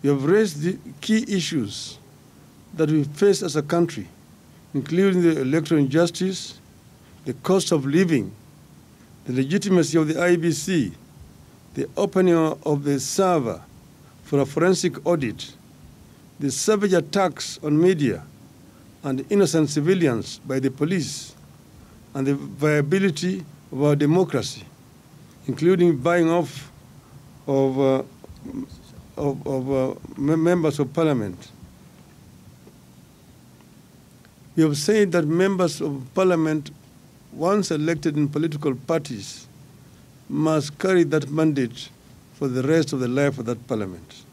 You have raised the key issues that we face as a country, including the electoral injustice, the cost of living, the legitimacy of the IBC, the opening of the server for a forensic audit, the savage attacks on media and innocent civilians by the police, and the viability of our democracy, including buying off of members of parliament. We have said that members of parliament, once elected in political parties, must carry that mandate for the rest of the life of that parliament.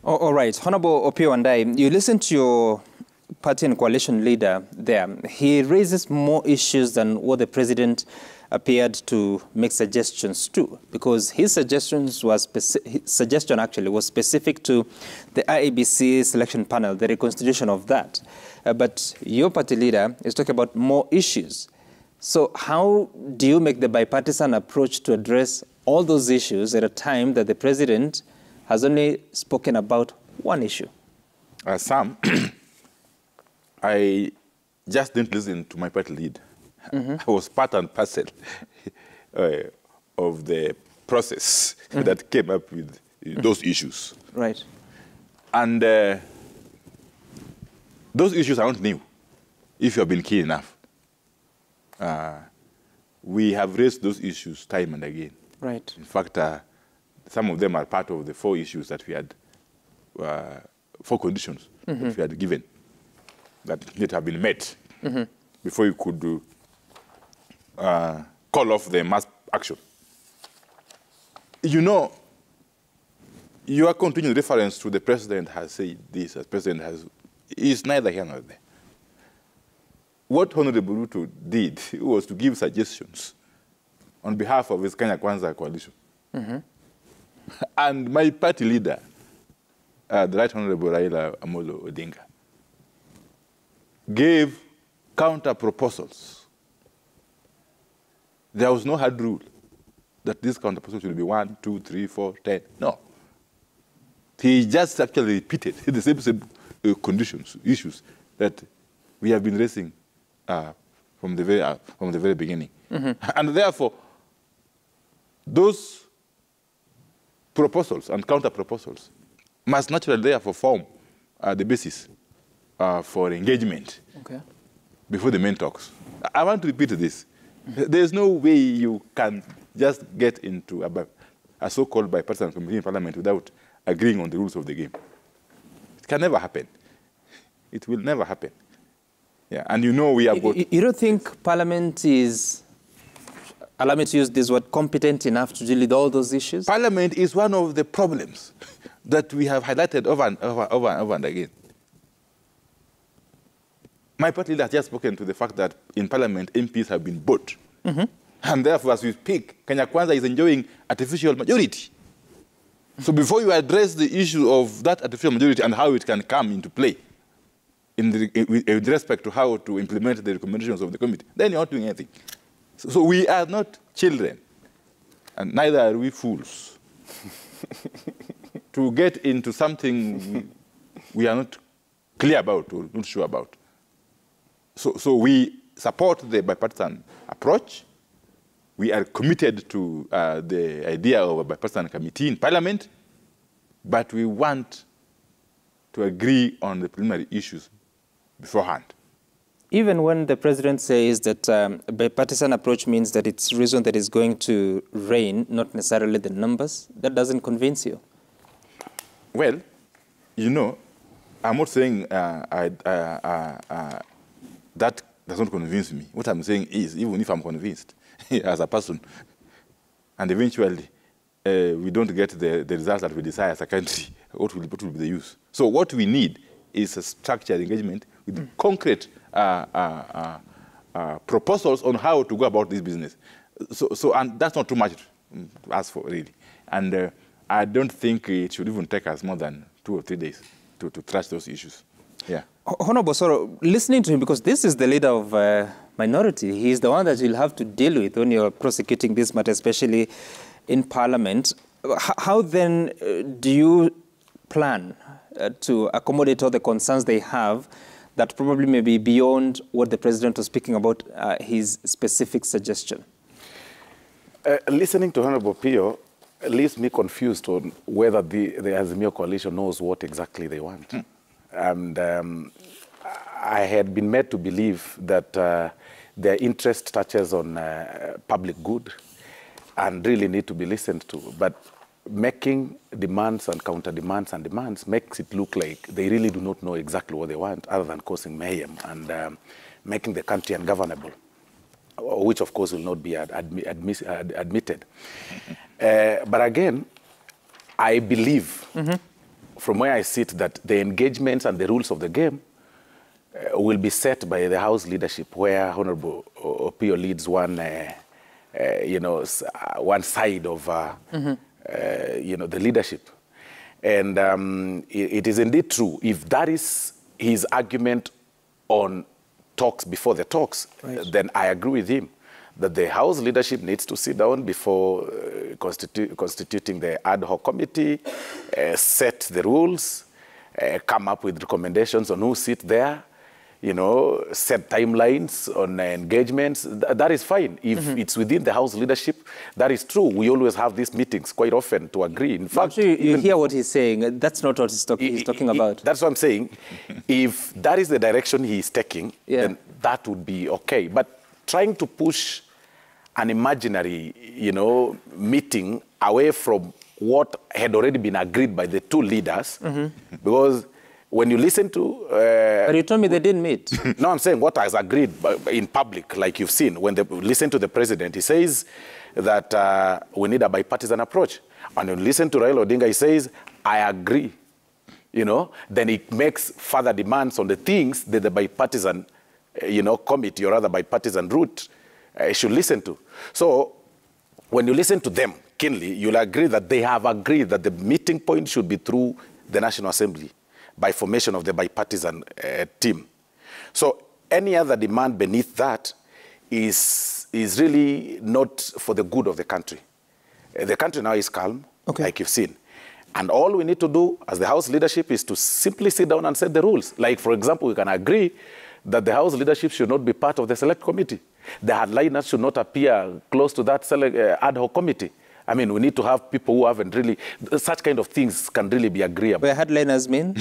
All right. Honorable Opio Wandai, you listen to your party and coalition leader there. He raises more issues than what the president appeared to make suggestions to, because his suggestion actually was specific to the IEBC selection panel, the reconstitution of that. But your party leader is talking about more issues. So how do you make the bipartisan approach to address all those issues at a time that the president has only spoken about one issue? Sam, I just didn't listen to my party lead. I was part and parcel of the process that came up with those issues. Right. And those issues are not new, if you have been keen enough. We have raised those issues time and again. Right. In fact, some of them are part of the 4 issues that we had, 4 conditions that we had given that need to have been met before you could do call off the mass action. You know, your continued reference to the president has said this, the president has, is neither here nor there. What Honorable Ruto did was to give suggestions on behalf of his Kenya Kwanza coalition. And my party leader, the Right Honorable Raila Amolo Odinga, gave counter proposals. There was no hard rule that this counter proposal should be 1, 2, 3, 4, 10. No. He just actually repeated the same conditions, issues that we have been raising from the very beginning. And therefore, those proposals and counter proposals must naturally therefore form the basis for engagement before the main talks. I want to repeat this. There's no way you can just get into a so-called bipartisan committee in parliament without agreeing on the rules of the game. It can never happen. It will never happen. Yeah, and you know we have got... You don't think parliament is, allow me to use this word, competent enough to deal with all those issues? Parliament is one of the problems that we have highlighted over and again. My party leader has just spoken to the fact that in Parliament, MPs have been bought. And therefore, as we speak, Kenya Kwanza is enjoying artificial majority. So before you address the issue of that artificial majority and how it can come into play with respect to how to implement the recommendations of the committee, then you're not doing anything. So we are not children, and neither are we fools, to get into something we are not clear about or not sure about. So we support the bipartisan approach. We are committed to the idea of a bipartisan committee in Parliament, but we want to agree on the preliminary issues beforehand. Even when the president says that a bipartisan approach means that it's reason that is going to reign, not necessarily the numbers, that doesn't convince you? Well, you know, I'm not saying that does not convince me. What I'm saying is, even if I'm convinced as a person, and eventually we don't get the results that we desire as a country, what will be the use? So what we need is a structured engagement with concrete proposals on how to go about this business. And that's not too much to ask for, really. And I don't think it should even take us more than 2 or 3 days to thrash those issues. Yeah. Honorable Soro, listening to him, because this is the leader of minority, he is the one that you'll have to deal with when you're prosecuting this matter, especially in Parliament. How then do you plan to accommodate all the concerns they have that probably may be beyond what the president was speaking about, his specific suggestion? Listening to Honorable Pio leaves me confused on whether the Azimio coalition knows what exactly they want. And I had been made to believe that their interest touches on public good and really need to be listened to. But making demands and counter-demands and demands makes it look like they really do not know exactly what they want other than causing mayhem and making the country ungovernable, which of course will not be admitted. But again, I believe from where I sit that the engagements and the rules of the game will be set by the House leadership, where Honorable Opio leads one, one side of the leadership. And it is indeed true. If that is his argument on talks before the talks, then I agree with him that the House leadership needs to sit down before constituting the ad hoc committee, set the rules, come up with recommendations on who sit there, set timelines on engagements. That is fine. If it's within the House leadership, that is true. We always have these meetings quite often to agree. In fact, you hear what he's saying. That's not what he's talking about. That's what I'm saying. If that is the direction he's taking, then that would be okay. But trying to push an imaginary, meeting away from what had already been agreed by the two leaders, because when you listen to... but you told me they didn't meet. No, I'm saying what is agreed in public, like you've seen. When they listen to the president, he says that we need a bipartisan approach. And when you listen to Raila Odinga, he says, I agree. Then it makes further demands on the things that the bipartisan, committee or other bipartisan route should listen to. So when you listen to them keenly, you'll agree that they have agreed that the meeting point should be through the National Assembly by formation of the bipartisan team. So any other demand beneath that is really not for the good of the country. The country now is calm, like you've seen. And all we need to do as the House leadership is to simply sit down and set the rules. Like, for example, we can agree that the House leadership should not be part of the select committee. The headliners should not appear close to that ad hoc committee. I mean, we need to have people who haven't really... Such kind of things can really be agreeable. What headliners mean?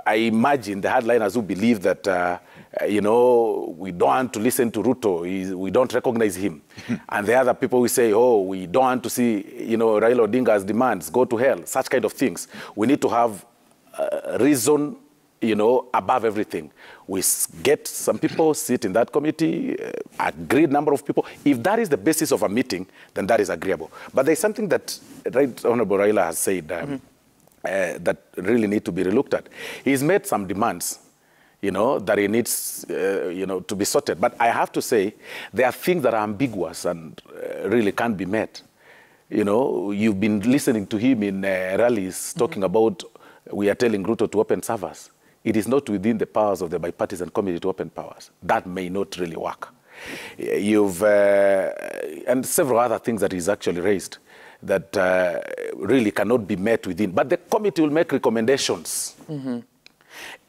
I imagine the headliners who believe that, we don't want to listen to Ruto. We don't recognize him. And the other people who say, oh, we don't want to see, Raila Odinga's demands go to hell. Such kind of things. We need to have reason, above everything. We get some people, sit in that committee, agreed number of people. If that is the basis of a meeting, then that is agreeable. But there's something that Right Honorable Raila has said that really need to be relooked at. He's made some demands, that he needs, to be sorted. But I have to say, there are things that are ambiguous and really can't be met. You've been listening to him in rallies talking about, we are telling Ruto to open servers. It is not within the powers of the bipartisan committee to open powers. That may not really work. And several other things that he's actually raised that really cannot be met within. But the committee will make recommendations.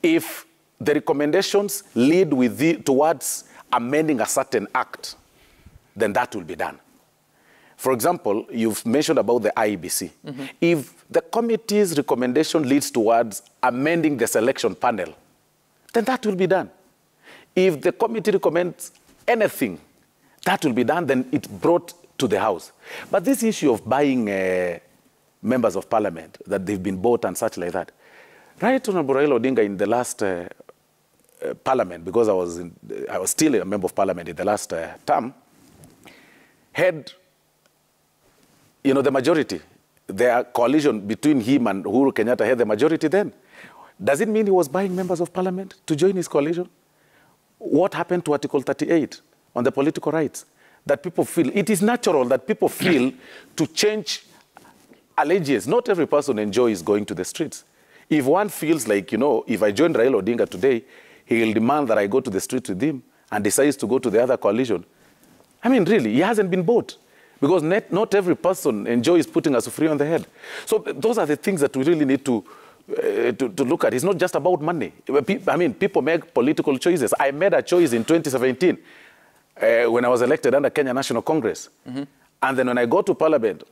If the recommendations lead towards amending a certain act, then that will be done. For example, you've mentioned about the IEBC. If the committee's recommendation leads towards amending the selection panel, then that will be done. If the committee recommends anything, that will be done, then it's brought to the House. But this issue of buying members of parliament, that they've been bought and such like that, Right Honorable Raila Odinga in the last parliament, because I was still a member of parliament in the last term, had the majority. The coalition between him and Uhuru Kenyatta had the majority then. Does it mean he was buying members of parliament to join his coalition? What happened to Article 38 on the political rights? That people feel, it is natural that people feel to change allegiance. Not every person enjoys going to the streets. If one feels like, if I join Raila Odinga today, he will demand that I go to the streets with him and decides to go to the other coalition. I mean, really, he hasn't been bought. Because not every person enjoys putting a sufri on the head. So those are the things that we really need to look at. It's not just about money. I mean, people make political choices. I made a choice in 2017 when I was elected under Kenya National Congress. And then when I got to Parliament,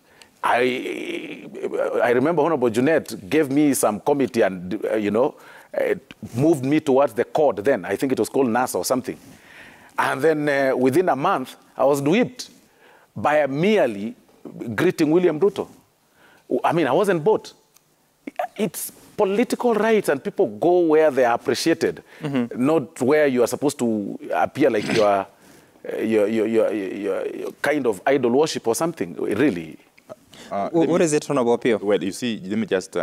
I remember Honorable Junet gave me some committee and, moved me towards the court then. I think it was called NASA or something. And then within a month, I was whipped by merely greeting William Ruto. I mean, I wasn't bought. It's political rights, and people go where they are appreciated, not where you are supposed to appear like you are kind of idol worship or something, really. What is it, Honorable Opio? Well, you see, let me just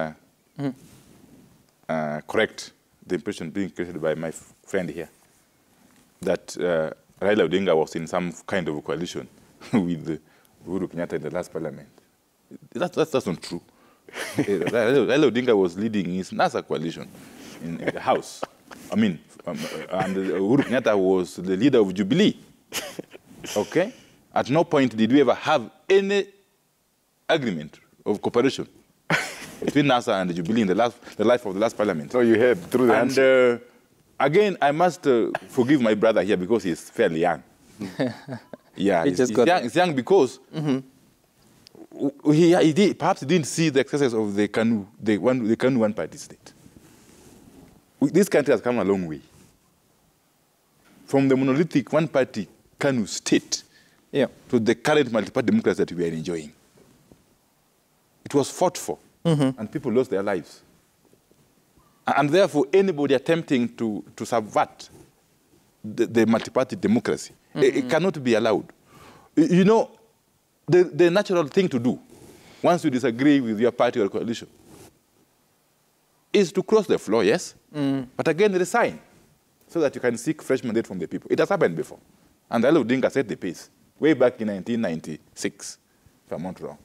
correct the impression being created by my friend here, that Raila Odinga was in some kind of a coalition with Uhuru Kenyatta in the last parliament. That's not true. Raila Odinga was leading his NASA coalition in the House. I mean, and Uhuru Kenyatta was the leader of Jubilee. Okay? At no point did we ever have any agreement of cooperation between NASA and Jubilee in the life of the last parliament. So you heard through the And again, I must forgive my brother here because he's fairly young. Yeah, he's young because perhaps he didn't see the excesses of the KANU one-party state. This country has come a long way. From the monolithic one-party KANU state to the current multi-party democracy that we are enjoying. It was fought for, and people lost their lives. And therefore, anybody attempting to subvert the multi-party democracy, it cannot be allowed. You know, the natural thing to do, once you disagree with your party or coalition, is to cross the floor, yes, but again resign, so that you can seek fresh mandate from the people. It has happened before. And Raila Odinga set the pace, way back in 1996, if I'm not wrong.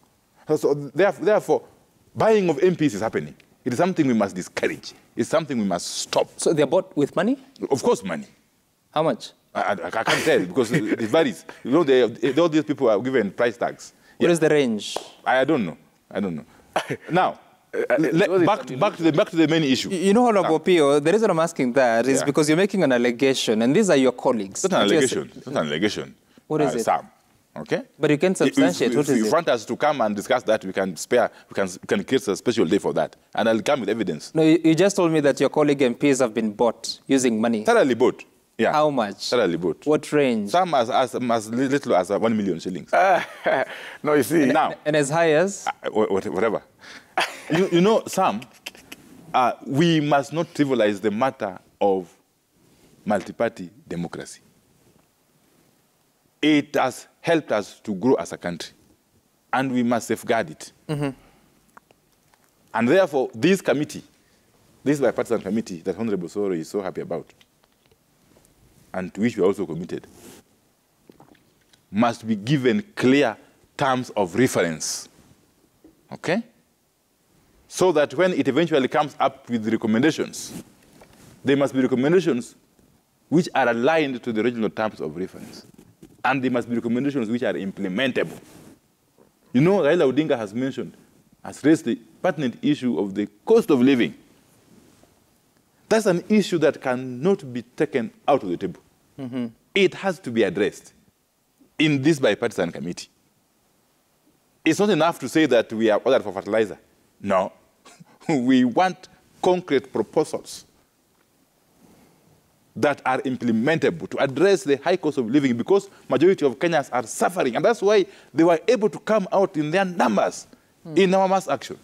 So therefore, buying of MPs is happening. It is something we must discourage. It's something we must stop. So they're bought with money? Of course, money. How much? I can't tell because it varies. You know, all these people are given price tags. What is the range? I don't know. Now, back to the main issue. You know, Honorable Pio, the reason I'm asking that is because you're making an allegation, and these are your colleagues. It's not an allegation. It's not an allegation. What is it? Sam. Okay? But you can substantiate. If you want us to come and discuss that, we can create a special day for that. And I'll come with evidence. No, you just told me that your colleague MPs have been bought using money. Thoroughly bought. Yeah. How much? Thoroughly bought. What range? Some as little as 1 million shillings. No, you see. Now. And as high as? Whatever. you know, Sam, we must not trivialize the matter of multi-party democracy. It has helped us to grow as a country, and we must safeguard it. And therefore, this bipartisan committee that Honorable Soro is so happy about, and to which we are also committed, must be given clear terms of reference, okay? So that when it eventually comes up with recommendations, they must be recommendations which are aligned to the original terms of reference. And they must be recommendations which are implementable. You know, Raila Odinga has raised the pertinent issue of the cost of living. That's an issue that cannot be taken out of the table. It has to be addressed in this bipartisan committee. It's not enough to say that we are ordered for fertilizer. No. We want concrete proposals that are implementable to address the high cost of living, because majority of Kenyans are suffering. And that's why they were able to come out in their numbers in our mass action.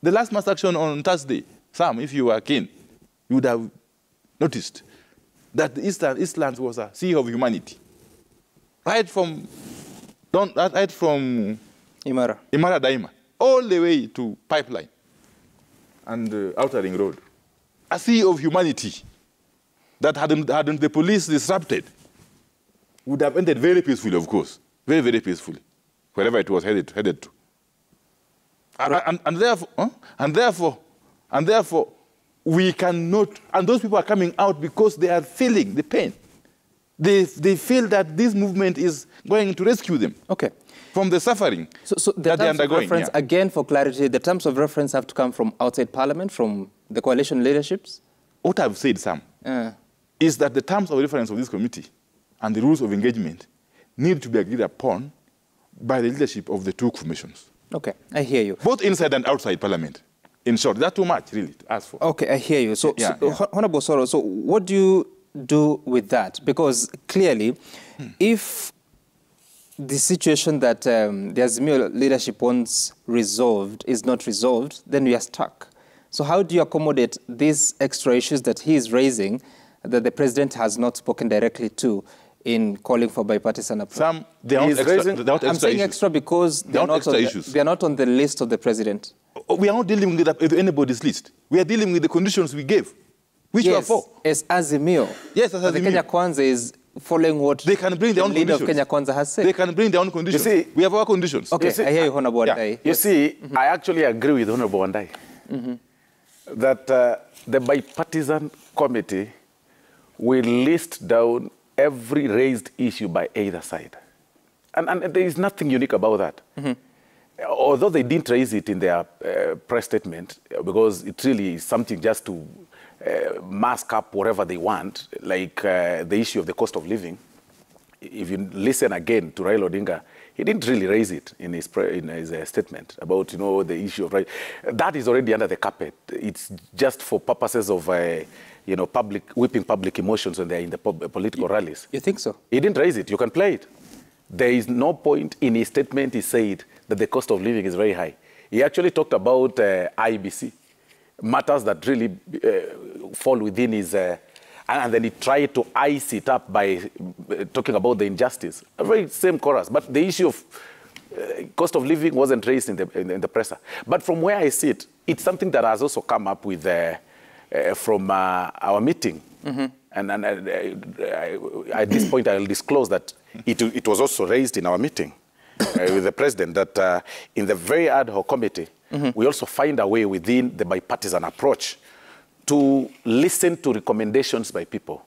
The last mass action on Thursday, Sam, if you were keen, you would have noticed that the Eastlands was a sea of humanity. Right from Imara Daima, all the way to Pipeline and Outer Ring Road. A sea of humanity that hadn't the police disrupted, would have ended very peacefully, of course. Very, very peacefully, wherever it was headed to. And therefore, we cannot, and those people are coming out because they are feeling the pain. They feel that this movement is going to rescue them from the suffering so that they're undergoing. Reference, again, for clarity, the terms of reference have to come from outside Parliament, from the coalition leaderships? What I've said, Sam, is that the terms of reference of this committee and the rules of engagement need to be agreed upon by the leadership of the two formations. Okay, I hear you. Both inside and outside Parliament. In short, that's too much, really, to ask for. Okay, I hear you. So, Honorable Soro, so what do you do with that? Because clearly, if the situation that the Azimio leadership wants resolved is not resolved, then we are stuck. So how do you accommodate these extra issues that he is raising that the president has not spoken directly to in calling for bipartisan approach? Some, they are not I'm saying extra because they are not on the list of the president. We are not dealing with anybody's list. We are dealing with the conditions we gave, which were four. As Azimio. Yes, as Azimio. The Kenya Kwanza is following what they can bring their own leader conditions. of Kenya Kwanza has said. They can bring their own conditions. You see, we have our conditions. Okay, I hear you, Honorable Wandai. You see, I actually agree with Honorable Wandai that the bipartisan committee will list down every raised issue by either side. And there is nothing unique about that. Although they didn't raise it in their press statement, because it really is something just to mask up whatever they want, like the issue of the cost of living. If you listen again to Raila Odinga, he didn't really raise it in his statement about, the issue of right. That is already under the carpet. It's just for purposes of, whipping public emotions when they're in the political rallies. You think so? He didn't raise it. You can play it. There is no point in his statement he said that the cost of living is very high. He actually talked about IBC, matters that really fall within his... and then he tried to ice it up by talking about the injustice. A very same chorus. But the issue of cost of living wasn't raised in the presser. But from where I see it, it's something that has also come up with from our meeting. And at this point, I'll disclose that it was also raised in our meeting with the president that in the very ad hoc committee, we also find a way within the bipartisan approach to listen to recommendations by people,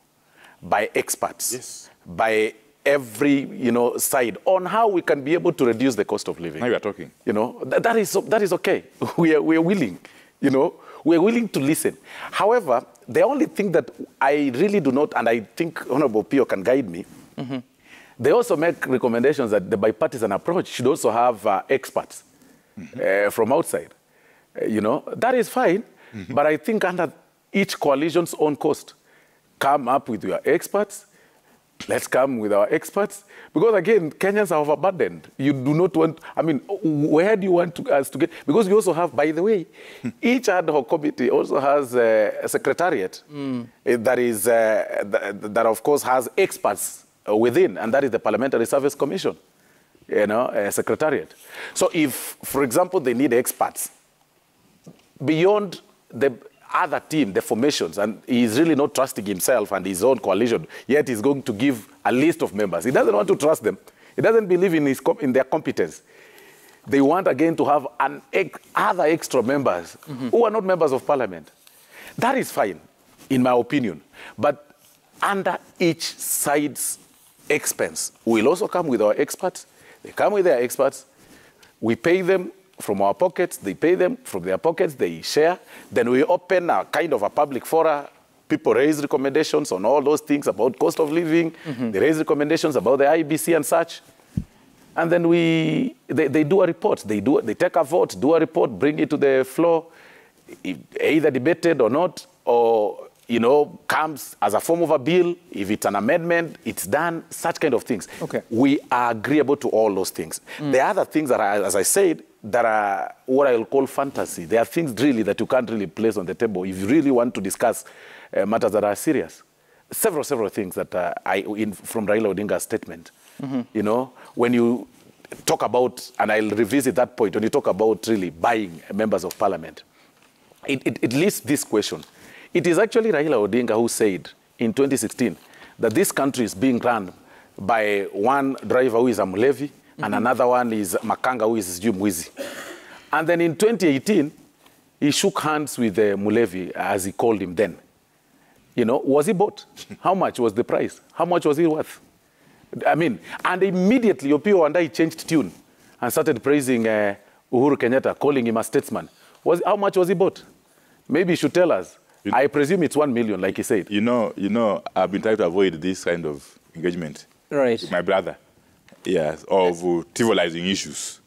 by experts, by every side on how we can be able to reduce the cost of living. Now you are talking. That is okay. We are willing. We are willing to listen. However, the only thing that I really do not, and I think Honorable Pio can guide me, they also make recommendations that the bipartisan approach should also have experts from outside. That is fine, but I think under each coalition's own cost, come up with your experts. Let's come with our experts. Because again, Kenyans are overburdened. You do not want, where do you want us to get? Because we also have, by the way, each ad hoc committee also has a secretariat that is, that of course has experts within, and that is the Parliamentary Service Commission, a secretariat. So if, for example, they need experts beyond the other team, the formations, and he's really not trusting himself and his own coalition, yet he's going to give a list of members. He doesn't want to trust them. He doesn't believe in their competence. They want, again, to have other extra members who are not members of parliament. That is fine, in my opinion. But under each side's expense, we'll also come with our experts. They come with their experts. We pay them from our pockets, they pay them from their pockets, they share. Then we open a kind of a public forum. People raise recommendations on all those things about cost of living. They raise recommendations about the IBC and such. And then they do a report. They take a vote, do a report, bring it to the floor, either debated or not, or comes as a form of a bill. If it's an amendment, it's done, such kind of things. Okay. We are agreeable to all those things. The other things that are, as I said, that are what I'll call fantasy. There are things really that you can't really place on the table if you really want to discuss matters that are serious. Several things that from Raila Odinga's statement. When you talk about, and I'll revisit that point, when you talk about really buying members of parliament, it lists this question. It is actually Raila Odinga who said in 2016 that this country is being run by one driver who is a Mulevi, and another one is Makanga, who is Mwizi. And then in 2018, he shook hands with Mulevi, as he called him then. You know, was he bought? How much was the price? How much was he worth? I mean, and immediately Opiyo and I changed tune and started praising Uhuru Kenyatta, calling him a statesman. How much was he bought? Maybe he should tell us. I presume it's 1 million, like he said. You know, I've been trying to avoid this kind of engagement. Right. With my brother. Yes, of trivializing issues.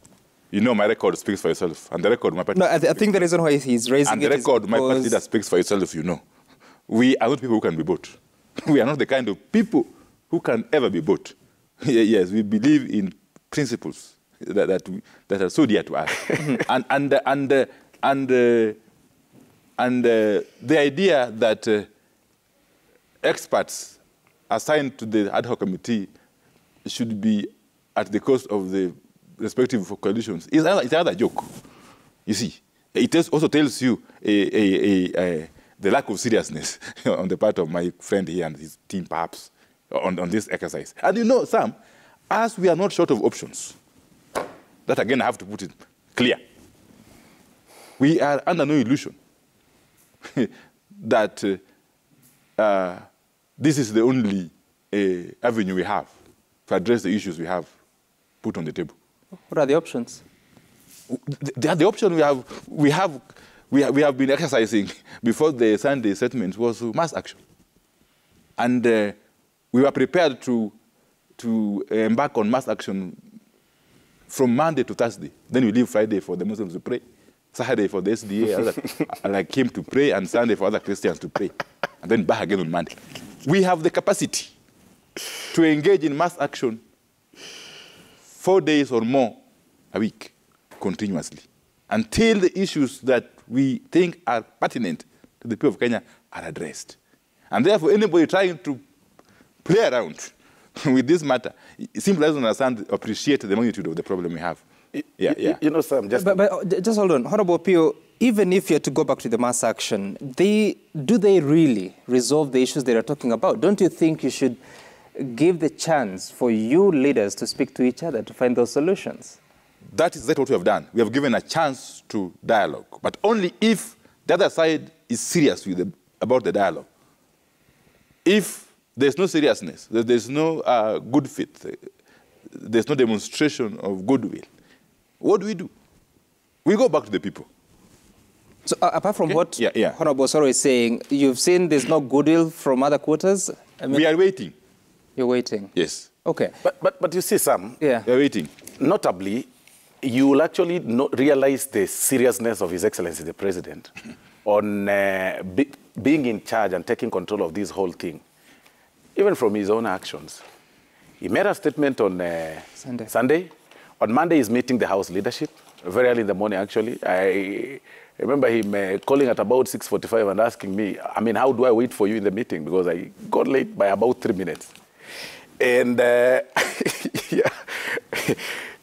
You know, my record speaks for itself. And the record, my party... No, I think the reason why he's raising and the record, my party leader speaks for itself, you know. We are not people who can be bought. We are not the kind of people who can ever be bought. Yes, we believe in principles that are so dear to us. and the idea that experts assigned to the ad hoc committee should be at the cost of the respective coalitions is another joke. You see, it also tells you the lack of seriousness on the part of my friend here and his team, perhaps, on this exercise. And you know, Sam, as we are not short of options, that again I have to put it clear, we are under no illusion that this is the only avenue we have to address the issues we have put on the table. What are the options? The option we have been exercising before the Sunday settlement was mass action. And we were prepared to embark on mass action from Monday to Thursday. Then we leave Friday for the Muslims to pray, Saturday for the SDA, like him to pray, and Sunday for other Christians to pray, and then back again on Monday. We have the capacity to engage in mass action 4 days or more a week, continuously, until the issues that we think are pertinent to the people of Kenya are addressed. And therefore, anybody trying to play around with this matter simply doesn't understand, appreciate the magnitude of the problem we have. You know, Sam, just... But just hold on. Honorable Opiyo, even if you're to go back to the mass action, do they really resolve the issues they are talking about? Don't you think you should give the chance for you leaders to speak to each other to find those solutions? That is what we have done. We have given a chance to dialogue, but only if the other side is serious about the dialogue. If there's no seriousness, there's no good fit, there's no demonstration of goodwill, what do? We go back to the people. So apart from what Yeah. Honorable Osoro is saying, you've seen there's no goodwill from other quarters? I mean, We are waiting. You're waiting? Yes. Okay. But you see, Sam, Yeah. We are waiting. Notably, you will actually realize the seriousness of His Excellency the President on being in charge and taking control of this whole thing, even from his own actions. He made a statement on Sunday. On Monday, he's meeting the House leadership, very early in the morning, actually. I remember him calling at about 6:45 and asking me, I mean, how do I wait for you in the meeting? Because I got late by about 3 minutes. And yeah.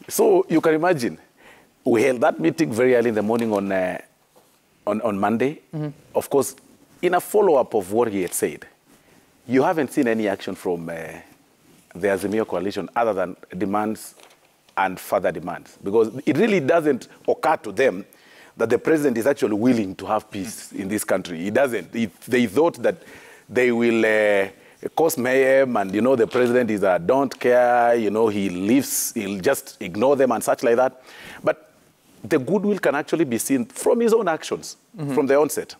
So you can imagine, we held that meeting very early in the morning on Monday. Mm-hmm. Of course, in a follow-up of what he had said, you haven't seen any action from the Azimio coalition other than demands and further demands, because it really doesn't occur to them that the president is actually willing to have peace in this country. He doesn't. They thought that they will cause mayhem, and, you know, the president is a don't care, you know, he'll just ignore them and such like that. But the goodwill can actually be seen from his own actions, mm-hmm. from the onset.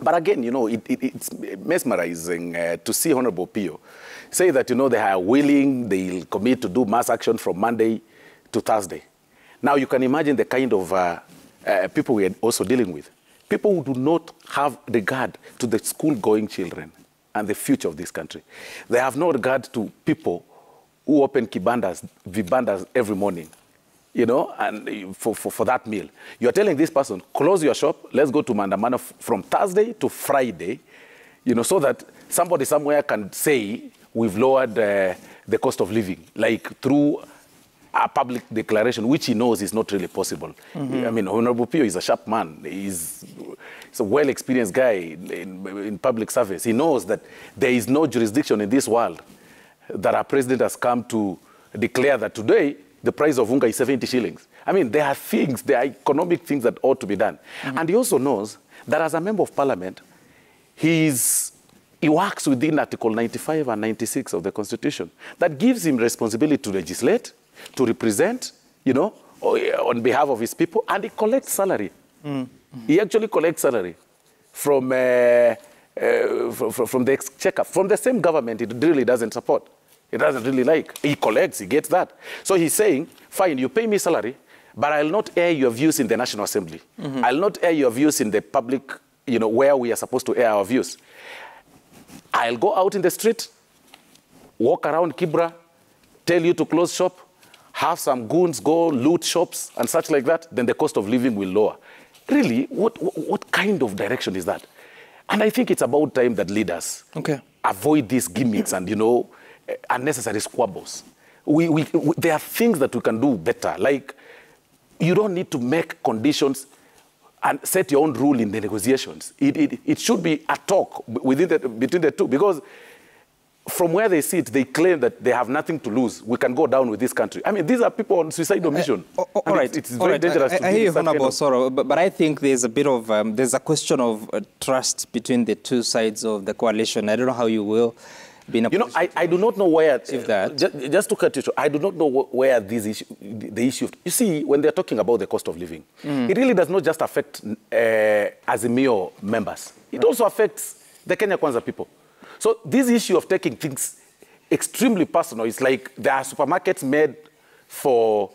But again, you know, it's mesmerizing to see Honorable Opiyo say that, you know, they are willing, they'll commit to do mass action from Monday to Thursday. Now, you can imagine the kind of people we are also dealing with. People who do not have regard to the school-going children and the future of this country. They have no regard to people who open vibandas every morning, you know, and for that meal. You're telling this person, close your shop, let's go to Mandamana from Thursday to Friday, you know, so that somebody somewhere can say we've lowered the cost of living, like through a public declaration, which he knows is not really possible. Mm-hmm. I mean, Honorable Opiyo is a sharp man. He's a well-experienced guy in public service. He knows that there is no jurisdiction in this world that our president has come to declare that today the price of unga is 70 shillings. I mean, there are things, there are economic things that ought to be done. Mm-hmm. And he also knows that as a member of parliament, his he works within Article 95 and 96 of the Constitution that gives him responsibility to legislate, to represent, you know, on behalf of his people, and he collects salary. He actually collects salary from the exchequer, from the same government it really doesn't support. It doesn't really like. He collects, he gets that. So he's saying, fine, you pay me salary, but I'll not air your views in the National Assembly. I'll not air your views in the public, you know, where we are supposed to air our views. I'll go out in the street, walk around Kibra, tell you to close shop, have some goons go loot shops and such like that, then the cost of living will lower. Really, what kind of direction is that? And I think it's about time that leaders avoid these gimmicks and, you know, unnecessary squabbles. There are things that we can do better. Like, you don't need to make conditions and set your own rule in the negotiations. It should be a talk between the two, because from where they sit, they claim that they have nothing to lose. We can go down with this country. I mean, these are people on suicidal mission. All right. It's very dangerous to do I hear you, that Honorable kind of... Soro, but I think there's a bit of, there's a question of trust between the two sides of the coalition. I don't know how you will be in a You know, I do not know where, that. just to cut you short, I do not know where the issue, you see, when they're talking about the cost of living, it really does not just affect Azimio members. It also affects the Kenya Kwanza people. So this issue of taking things extremely personal, it's like there are supermarkets made for,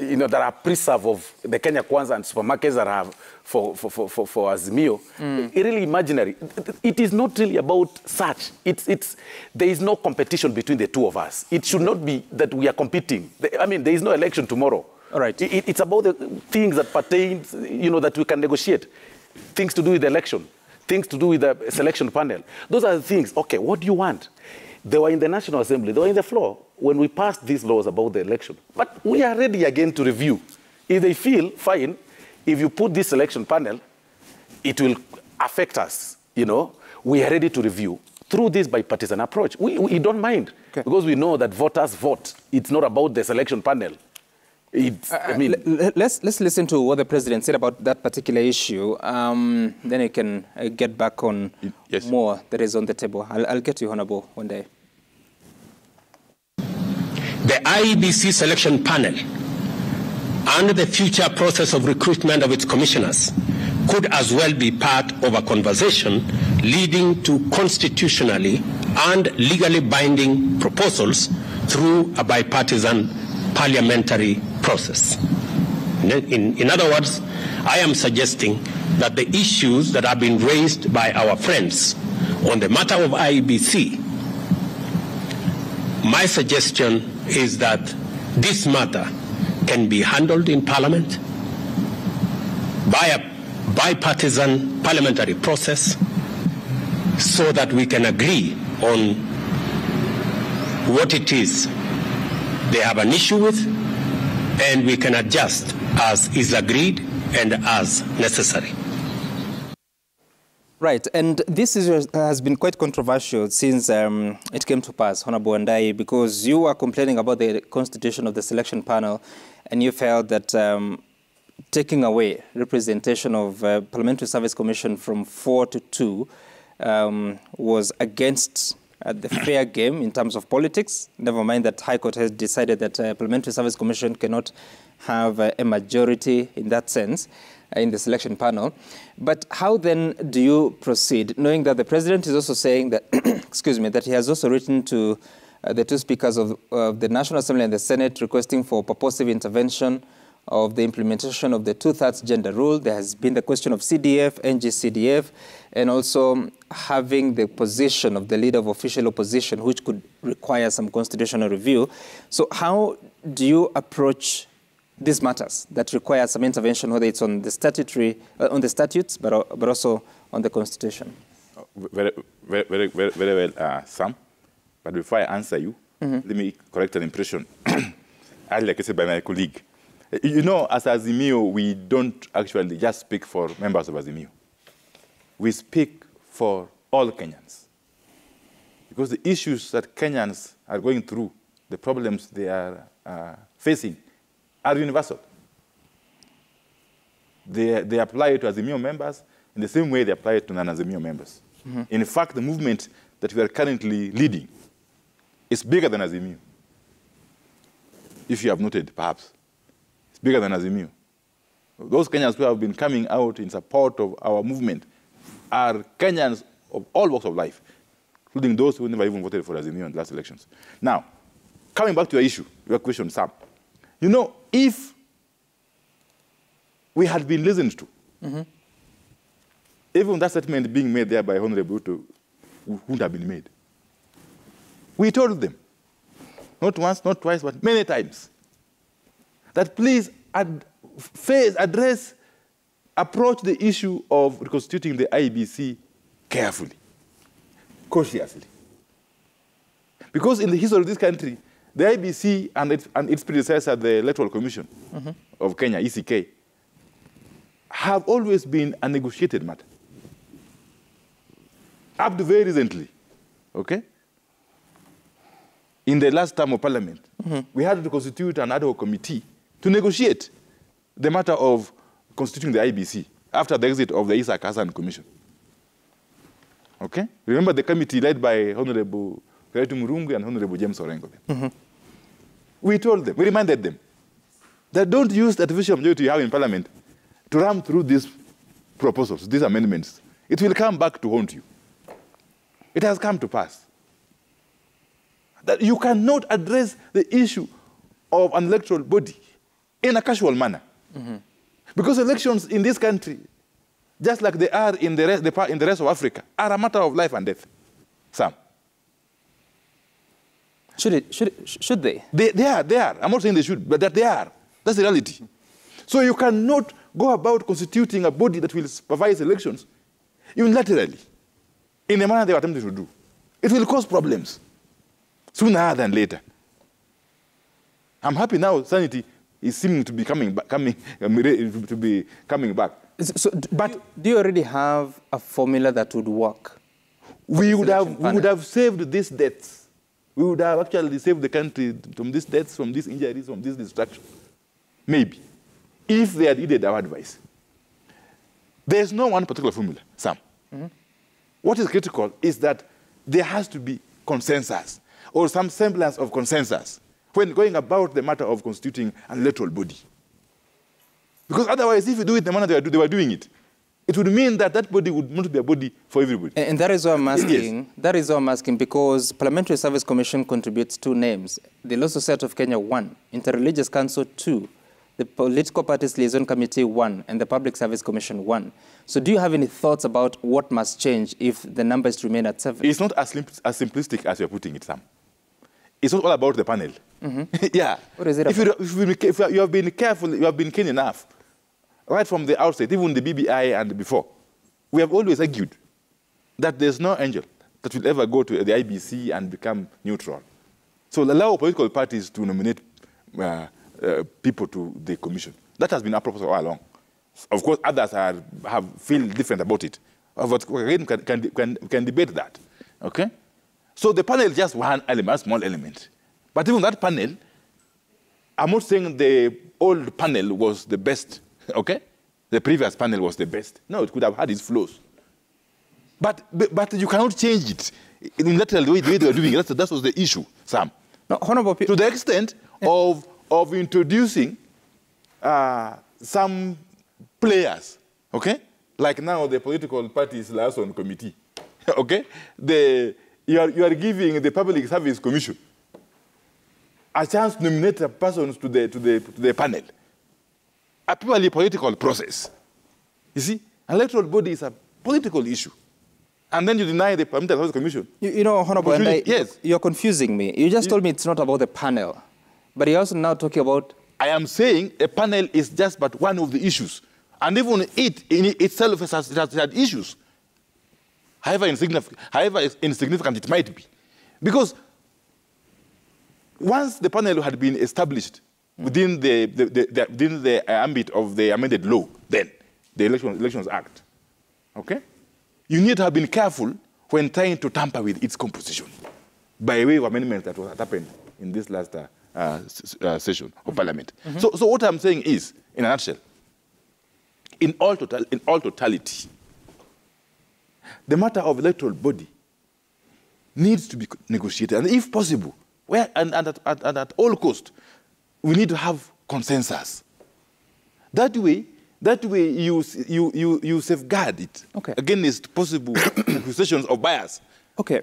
you know, that are preserve of the Kenya Kwanza and supermarkets that are for Azimio. It's really imaginary. It is not really about such. There is no competition between the two of us. It should not be that we are competing. I mean, there is no election tomorrow. All right. It's about the things that pertain, you know, that we can negotiate. Things to do with the election. Things to do with the selection panel. Those are the things. Okay, what do you want? They were in the National Assembly. They were in the floor when we passed these laws about the election. But we are ready again to review. If they feel, fine, if you put this selection panel, it will affect us, you know. We are ready to review through this bipartisan approach. We don't mind, because we know that voters vote. It's not about the selection panel. I mean, let's listen to what the president said about that particular issue. Then you can get back on more that is on the table. I'll get to you, Honorable, one day. The IEBC selection panel and the future process of recruitment of its commissioners could as well be part of a conversation leading to constitutionally and legally binding proposals through a bipartisan parliamentary process. In other words, I am suggesting that the issues that have been raised by our friends on the matter of IEBC, my suggestion is that this matter can be handled in Parliament by a bipartisan parliamentary process so that we can agree on what it is they have an issue with, and we can adjust as is agreed and as necessary. Right, and this has been quite controversial since it came to pass, Honorable Ndai, because you are complaining about the constitution of the selection panel, and you felt that taking away representation of Parliamentary Service Commission from 4 to 2 was against the fair game in terms of politics. Never mind that High Court has decided that Parliamentary Service Commission cannot have a majority in that sense in the selection panel. But how then do you proceed, knowing that the President is also saying that, excuse me, that he has also written to the two speakers of the National Assembly and the Senate requesting for purposive intervention of the implementation of the 2/3 gender rule. There has been the question of CDF, NGCDF, and also having the position of the leader of official opposition, which could require some constitutional review. So how do you approach these matters that require some intervention, whether it's on the statutory, on the statutes, but also on the constitution? Very well, Sam. But before I answer you, let me correct an impression, as like I said by my colleague. You know, as Azimio, we don't actually just speak for members of Azimio. We speak for all Kenyans. Because the issues that Kenyans are going through, the problems they are facing, are universal. They apply to Azimio members in the same way they apply to non-Azimio members. In fact, the movement that we are currently leading is bigger than Azimio. If you have noted, perhaps. It's bigger than Azimio. Those Kenyans who have been coming out in support of our movement are Kenyans of all walks of life, including those who never even voted for Azimio in the last elections. Now, coming back to your issue, your question, Sam. You know, if we had been listened to, even that statement being made there by Honorable Ruto wouldn't have been made. We told them, not once, not twice, but many times, that please approach the issue of reconstituting the IEBC carefully, cautiously. Because in the history of this country, the IEBC and its predecessor, the Electoral Commission of Kenya, ECK, have always been a negotiated matter. Up to very recently, okay? In the last term of parliament, we had to constitute an ad hoc committee to negotiate the matter of constituting the IEBC after the exit of the Isaac Hassan Commission. Okay? Remember the committee led by Honorable Kaitu Murungi and Honorable James Orengo. We told them, we reminded them, that don't use the artificial majority you have in parliament to ram through these proposals, these amendments. It will come back to haunt you. It has come to pass that you cannot address the issue of an electoral body in a casual manner. Because elections in this country, just like they are in the rest of Africa, are a matter of life and death. Sam. Should they? They are. I'm not saying they should, but that they are. That's the reality. So you cannot go about constituting a body that will supervise elections unilaterally in the manner they are attempting to do. It will cause problems sooner than later. I'm happy now sanity is seeming to be coming back. So, but do you already have a formula that would work? We would have saved these deaths. We would have actually saved the country from these deaths, from these injuries, from this destruction. Maybe. If they had heeded our advice. There's no one particular formula, Sam. What is critical is that there has to be consensus or some semblance of consensus when going about the matter of constituting an electoral body. Because otherwise, if you do it the manner they were doing it, it would mean that that body would not be a body for everybody. And that is what I'm asking. Yes. That is what I'm asking because Parliamentary Service Commission contributes 2 names. The Law Society of Kenya 1, Interreligious Council 2, the Political Parties Liaison Committee 1, and the Public Service Commission 1. So do you have any thoughts about what must change if the numbers remain at 7? It's not as simplistic as you're putting it, Sam. It's not all about the panel. Yeah. What is it about? If you have been careful, you have been keen enough, right from the outset, even the BBI and before, we have always argued that there's no angel that will ever go to the IBC and become neutral. So allow political parties to nominate people to the commission. That has been our purpose all along. Of course, others feel different about it. But again, can debate that. Okay? So the panel is just one element, a small element. But even that panel, I'm not saying the old panel was the best. Okay? The previous panel was the best. No, it could have had its flaws. But you cannot change it in literally the way they were doing it. That was the issue, Sam. No, Honorable, to the extent of introducing some players, okay? Like now the political parties liaison committee, okay? You are giving the Public Service Commission a chance to nominate persons to the panel. A purely political process. You see, an electoral body is a political issue. And then you deny the Parliamentary Service Commission. You know, Honorable, yes. You're confusing me. You just told me it's not about the panel. But you're also now talking about... I am saying a panel is just but one of the issues. And even it in itself has had issues. However insignificant it might be. Because once the panel had been established within the ambit of the amended law, then the Elections Act, okay? You need to have been careful when trying to tamper with its composition by way of amendments that had happened in this last session of Parliament. So what I'm saying is, in a nutshell, in all totality, the matter of electoral body needs to be negotiated, and if possible, and at all cost, we need to have consensus. That way you safeguard it against possible accusations of bias,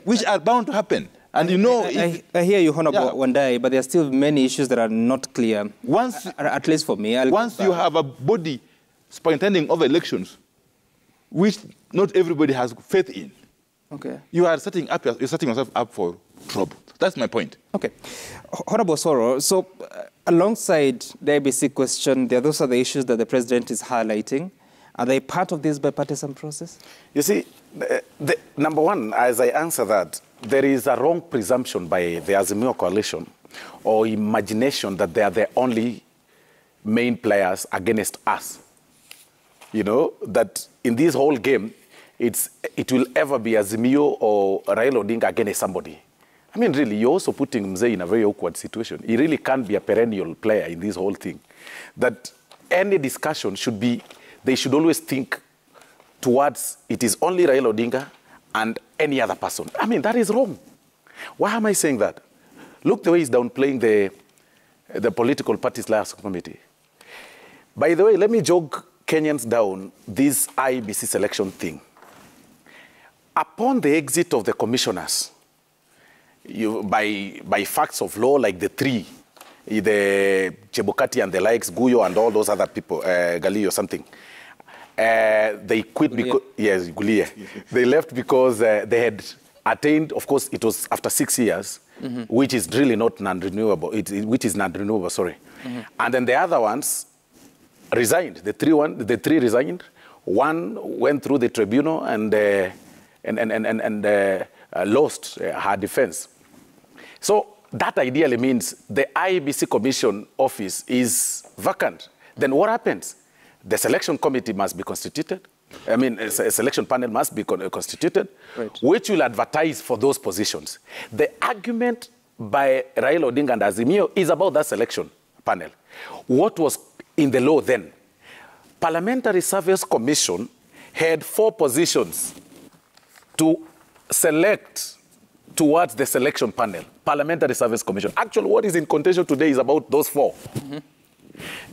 which are bound to happen. And you know, I hear you, Honorable Wandai, but there are still many issues that are not clear. At least for me. Once you have a body superintending over elections, which not everybody has faith in, you are setting yourself up for trouble. That's my point. Okay. Honorable Soro, so alongside the IBC question, those are the issues that the President is highlighting. Are they part of this bipartisan process? You see, number one, as I answer that, there is a wrong presumption by the Azimio coalition or imagination that they are the only main players against us. You know, that in this whole game, it will ever be Azimio or Raila Odinga against somebody. I mean, really, you're also putting Mzee in a very awkward situation. He really can't be a perennial player in this whole thing. That any discussion should be, they should always think towards it is only Raila Odinga and any other person. I mean, that is wrong. Why am I saying that? Look the way he's downplaying the political parties liaison committee. By the way, let me jog Kenyans down this IBC selection thing. Upon the exit of the commissioners, by facts of law, like the three, the Chebukati and the likes, Guyo and all those other people, Gali or something, they quit because, yes, Gulia. They left because they had attained, of course, it was after 6 years, which is really not non-renewable, which is non-renewable, sorry. And then the other ones resigned. The three resigned. One went through the tribunal and lost her defense. So that ideally means the IBC Commission office is vacant. Then what happens? The selection committee must be constituted. I mean, a selection panel must be constituted, which will advertise for those positions. The argument by Raila Odinga and Azimio is about that selection panel. What was in the law then? Parliamentary Service Commission had 4 positions to select towards the selection panel, Parliamentary Service Commission. Actually, what is in contention today is about those 4.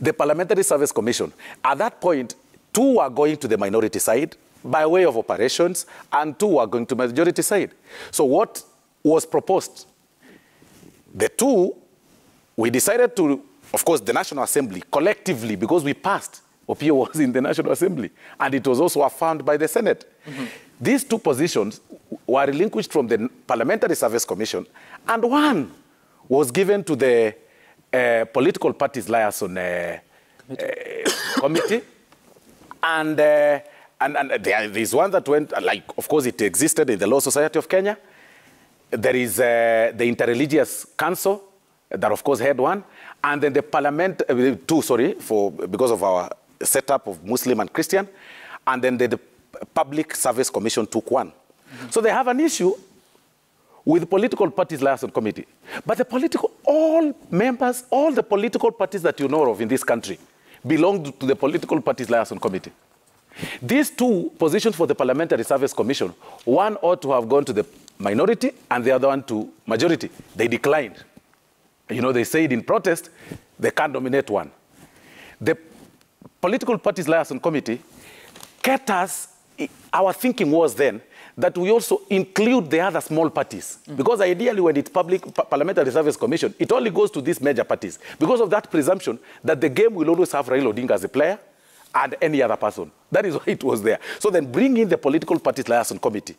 The Parliamentary Service Commission, at that point, 2 are going to the minority side by way of operations, and 2 are going to majority side. So what was proposed? The 2, we decided to, of course, the National Assembly, collectively, because we passed, Opio was in the National Assembly, and it was also affirmed by the Senate. These 2 positions were relinquished from the Parliamentary Service Commission, and 1 was given to the Political Parties Liaison Committee. And there is one that went, like, of course, it existed in the Law Society of Kenya. There is the Interreligious Council that, of course, had 1. And then the Parliament, 2, sorry, because of our setup of Muslim and Christian. And then the Public Service Commission took 1. So they have an issue with the Political Parties Liaison Committee. But all the political parties that you know of in this country belong to the Political Parties Liaison Committee. These 2 positions for the Parliamentary Service Commission, 1 ought to have gone to the minority and the other one to majority. They declined. You know, they said in protest, they can't nominate 1. The Political Parties Liaison Committee kept us, our thinking was then, that we also include the other small parties. Because ideally, when it's Parliamentary Service Commission, it only goes to these major parties. Because of that presumption that the game will always have Raila Odinga as a player and any other person. That is why it was there. So then bring in the Political Parties Liaison Committee.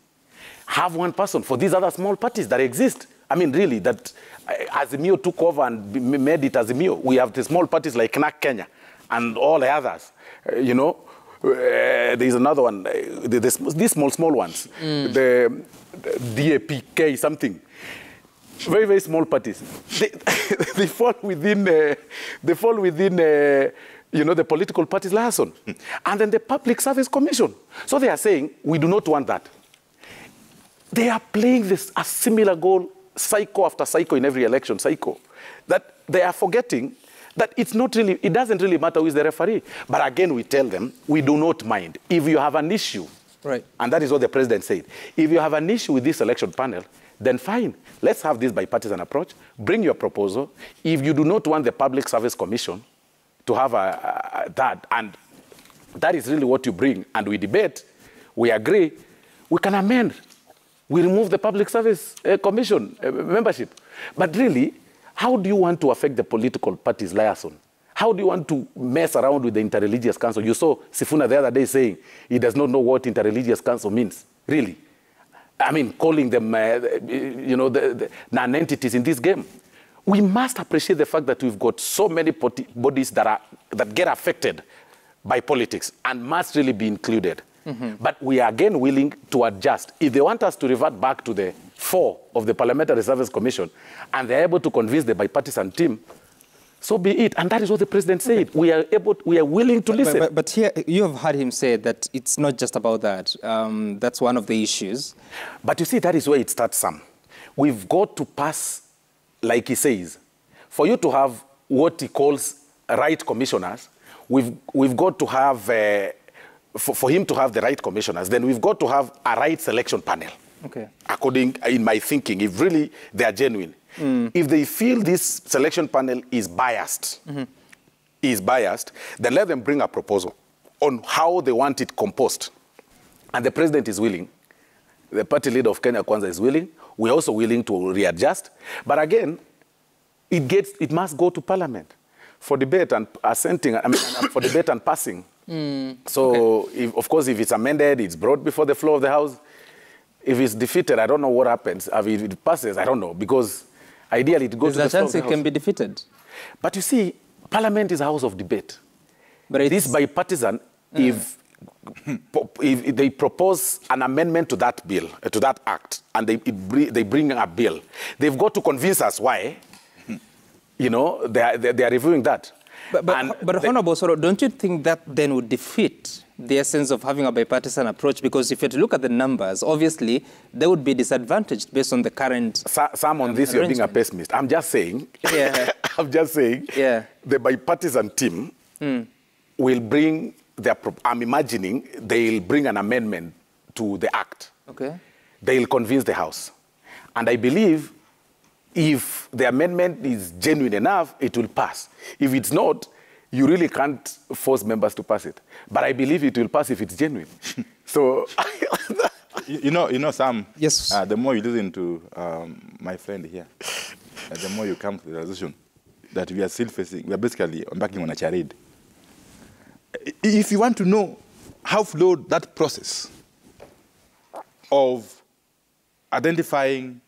Have 1 person for these other small parties that exist. I mean, really, that Azimio took over and made it Azimio. We have the small parties like KNAK Kenya and all the others, you know. There's another one, these small ones, the DAPK something, very, very small parties. They fall within, you know, the Political Parties Liaison, and then the Public Service Commission. So they are saying, we do not want that. They are playing a similar goal, cycle after cycle in every election cycle, that they are forgetting that it doesn't really matter who is the referee. But again, we tell them, we do not mind. If you have an issue, and that is what the president said, if you have an issue with this election panel, then fine. Let's have this bipartisan approach. Bring your proposal. If you do not want the Public Service Commission to have that, and that is really what you bring, and we debate, we agree, we can amend. We remove the Public Service Commission membership. But really, how do you want to affect the political party's liaison? How do you want to mess around with the Interreligious Council? You saw Sifuna the other day saying he does not know what Interreligious Council means. Really? I mean, calling them, the non-entities in this game. We must appreciate the fact that we've got so many bodies that get affected by politics and must really be included. But we are again willing to adjust. If they want us to revert back to the 4 of the Parliamentary Service Commission and they're able to convince the bipartisan team, so be it. And that is what the president said. We are willing to listen. But here, you have heard him say that it's not just about that. That's one of the issues. But you see, that is where it starts, Sam. We've got to pass, like he says, for you to have what he calls right commissioners, we've got to have, for him to have the right commissioners, then we've got to have a right selection panel. Okay. According, in my thinking, if really they are genuine. If they feel this selection panel is biased, then let them bring a proposal on how they want it composed. And the president is willing. The party leader of Kenya Kwanza is willing. We're also willing to readjust. But again, it must go to Parliament for debate and assenting, for debate and passing. So, okay. Of course, if it's amended, it's brought before the floor of the House. If it's defeated, I don't know what happens. If it passes, I don't know, because ideally it goes to the floor of the House. There's a chance it can be defeated. But you see, Parliament is a house of debate. But this bipartisan, if they propose an amendment to that bill, to that act, and they bring a bill, they've got to convince us why. You know, they are reviewing that. But Honorable Soro, don't you think that then would defeat the essence of having a bipartisan approach? Because if you look at the numbers, obviously, they would be disadvantaged based on the current Some on this, you're being a pessimist. I'm just saying, the bipartisan team will bring I'm imagining they'll bring an amendment to the act. Okay. They'll convince the House. And I believe if the amendment is genuine enough, it will pass. If it's not, you really can't force members to pass it. But I believe it will pass if it's genuine. So, you know, Sam. Yes. The more you listen to my friend here, the more you come to the realization that we are still facing. We are basically embarking on a charade. If you want to know how flawed that process of identifying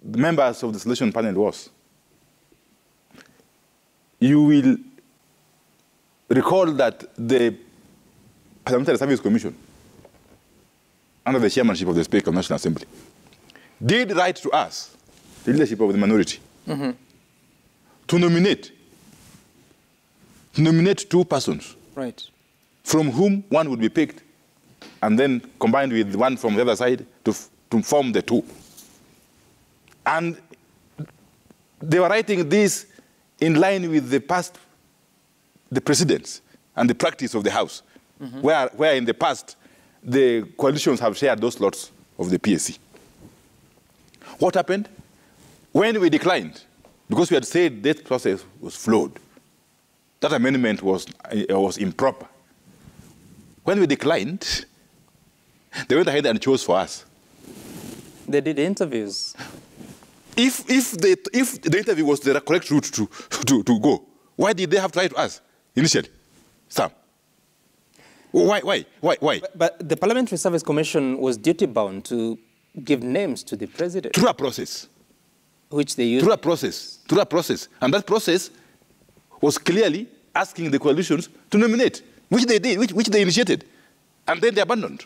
the members of the selection panel was, you will recall that the Parliamentary Service Commission, under the chairmanship of the Speaker of the National Assembly, did write to us, the leadership of the minority, to nominate 2 persons, right, from whom one would be picked and then combined with one from the other side to form the 2. And they were writing this in line with the precedents and the practice of the House, where in the past the coalitions have shared those slots of the PSC. What happened? When we declined, because we had said that process was flawed, that amendment was improper. When we declined, they went ahead and chose for us. They did interviews. If the interview was the correct route to go, why did they have to write to us initially, Sam? Why? But the Parliamentary Service Commission was duty-bound to give names to the president. Through a process. Which they used. Through a process. And that process was clearly asking the coalitions to nominate, which they did, which they initiated. And then they abandoned,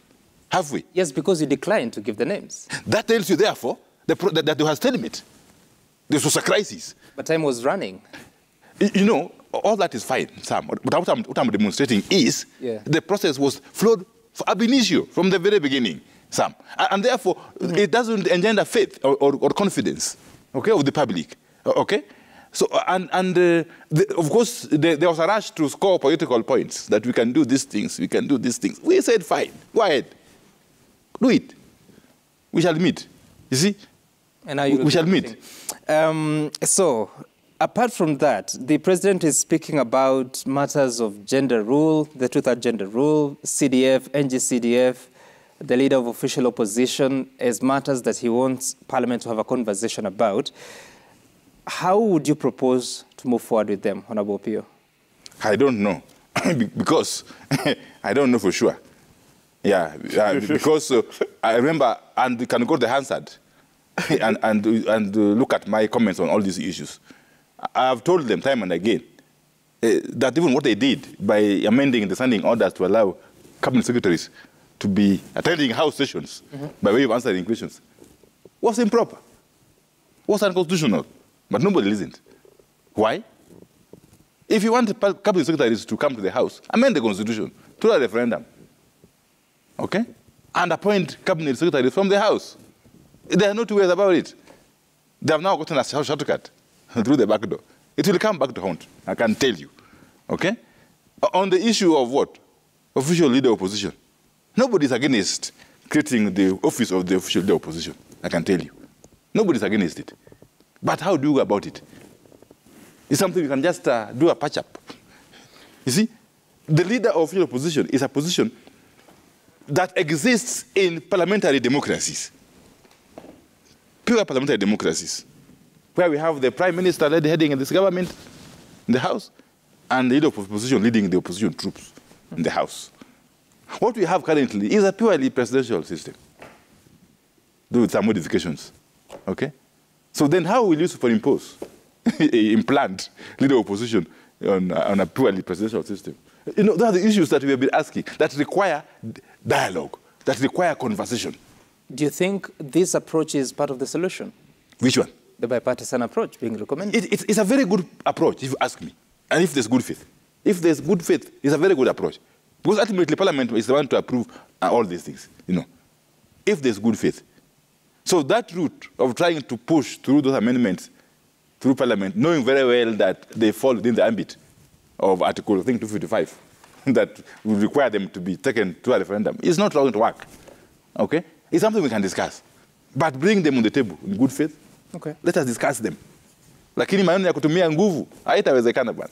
halfway. Yes, because you declined to give the names. That tells you, therefore, that there was limit. This was a crisis. But time was running. You know, all that is fine, Sam. But what I'm demonstrating is the process was flawed ab initio, from the very beginning, Sam. And therefore, it doesn't engender faith or confidence, okay, of the public, okay? So, of course, there was a rush to score political points, that we can do these things, we can do these things. We said, fine, go ahead, do it. We shall meet. You see? And now we shall meet. So, apart from that, the president is speaking about matters of gender rule, the two-third gender rule, CDF, NGCDF, the leader of official opposition, as matters that he wants Parliament to have a conversation about. How would you propose to move forward with them, Honorable Pio? I don't know, because I don't know for sure. Yeah, because I remember, and you can go to the Hansard and look at my comments on all these issues. I have told them time and again that even what they did by amending the standing orders to allow cabinet secretaries to be attending house sessions by way of answering questions was improper, was unconstitutional, but nobody listened. Why? If you want cabinet secretaries to come to the house, amend the constitution through a referendum, okay? And appoint cabinet secretaries from the house. There are no two ways about it. They have now gotten a shortcut through the back door. It will come back to haunt, I can tell you, okay? On the issue of what? Official leader opposition. Nobody is against creating the office of the official leader opposition, I can tell you. Nobody is against it. But how do you go about it? It's something you can just do a patch-up. You see, the leader of official opposition is a position that exists in parliamentary democracies. Pure parliamentary democracies, where we have the prime minister heading this government in the House, and the leader of opposition leading the opposition troops in the House. What we have currently is a purely presidential system, with some modifications, okay? So then how will you superimpose implant leader opposition on a purely presidential system? You know, those are the issues that we have been asking that require dialogue, that require conversation. Do you think this approach is part of the solution? Which one? The bipartisan approach being recommended. It's a very good approach, if you ask me, and if there's good faith. If there's good faith, it's a very good approach. Because ultimately, Parliament is the one to approve all these things, you know, if there's good faith. So that route of trying to push through those amendments through Parliament, knowing very well that they fall within the ambit of Article, I think, 255, that would require them to be taken to a referendum, is not going to work, okay? It's something we can discuss. But bring them on the table in good faith. Okay. Let us discuss them. Lakini maneno ya kutumia nguvu, haitawezekana bwana.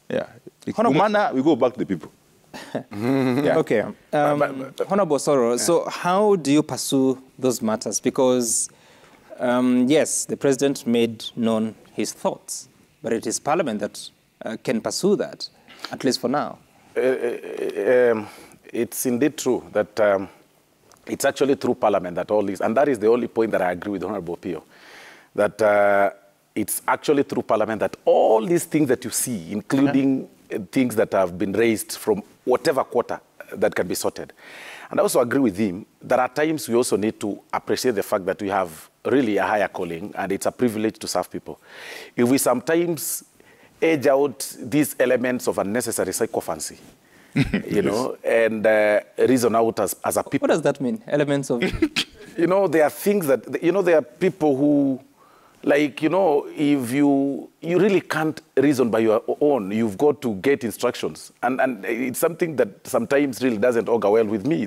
Yeah. Kumana, we go back to the people. Yeah. Okay. Honorable Soro, so how do you pursue those matters? Because, yes, the president made known his thoughts, but it is Parliament that can pursue that, at least for now. It's indeed true that it's actually through Parliament that all this, and that is the only point that I agree with Honorable Pio, that it's actually through Parliament that all these things that you see, including things that have been raised from whatever quarter, that can be sorted. And I also agree with him that at times we also need to appreciate the fact that we have really a higher calling and it's a privilege to serve people. If we sometimes edge out these elements of unnecessary sycophancy, you know, and reason out as a people. What does that mean, elements of? You know, there are things that, you know, there are people who, like, you know, if you really can't reason by your own, you've got to get instructions. And it's something that sometimes really doesn't augur well with me.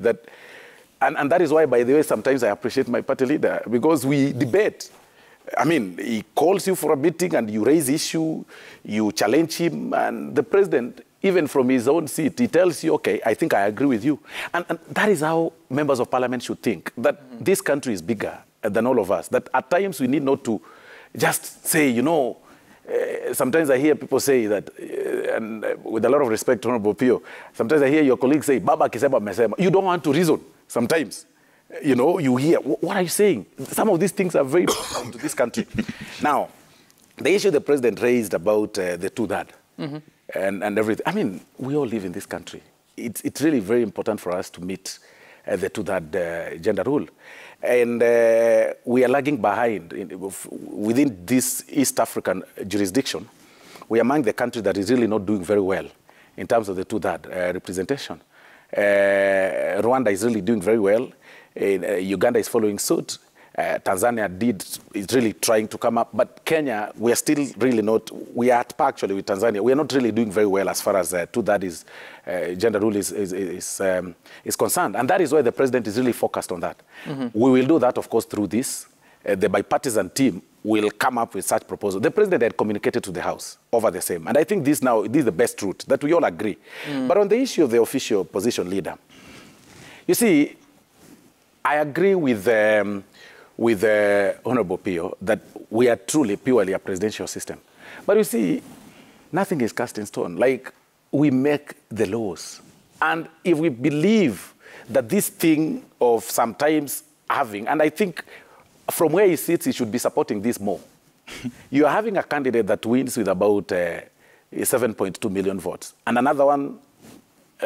And that is why, by the way, sometimes I appreciate my party leader, because we debate. I mean, he calls you for a meeting and you raise issue, you challenge him, and the president, even from his own seat, he tells you, okay, I think I agree with you. And that is how members of Parliament should think, that this country is bigger than all of us, that at times we need not to just say, you know, sometimes I hear people say that, and with a lot of respect to Honorable Pio, sometimes I hear your colleagues say, Baba kisema mesema. You don't want to reason sometimes. You know, you hear, what are you saying? Some of these things are very important to this country. Now, the issue the president raised about the two-dad and everything, I mean, we all live in this country. It's really very important for us to meet the two-dad gender rule. And we are lagging behind within this East African jurisdiction. We are among the countries that is really not doing very well in terms of the two-dad representation. Rwanda is really doing very well. Uganda is following suit. Tanzania is really trying to come up. But Kenya, we are still really not, we are at par actually with Tanzania. We are not really doing very well as far as two-dad gender rule is concerned. And that is why the president is really focused on that. We will do that, of course, through this. the bipartisan team will come up with such proposal. The president had communicated to the House over the same. And I think this is the best route, that we all agree. But on the issue of the official opposition leader, you see, I agree with Honorable Pio that we are truly, purely a presidential system. But you see, nothing is cast in stone. Like, we make the laws. And if we believe that this thing of sometimes having, and I think from where he sits, he should be supporting this more. You are having a candidate that wins with about 7.2 million votes, and another one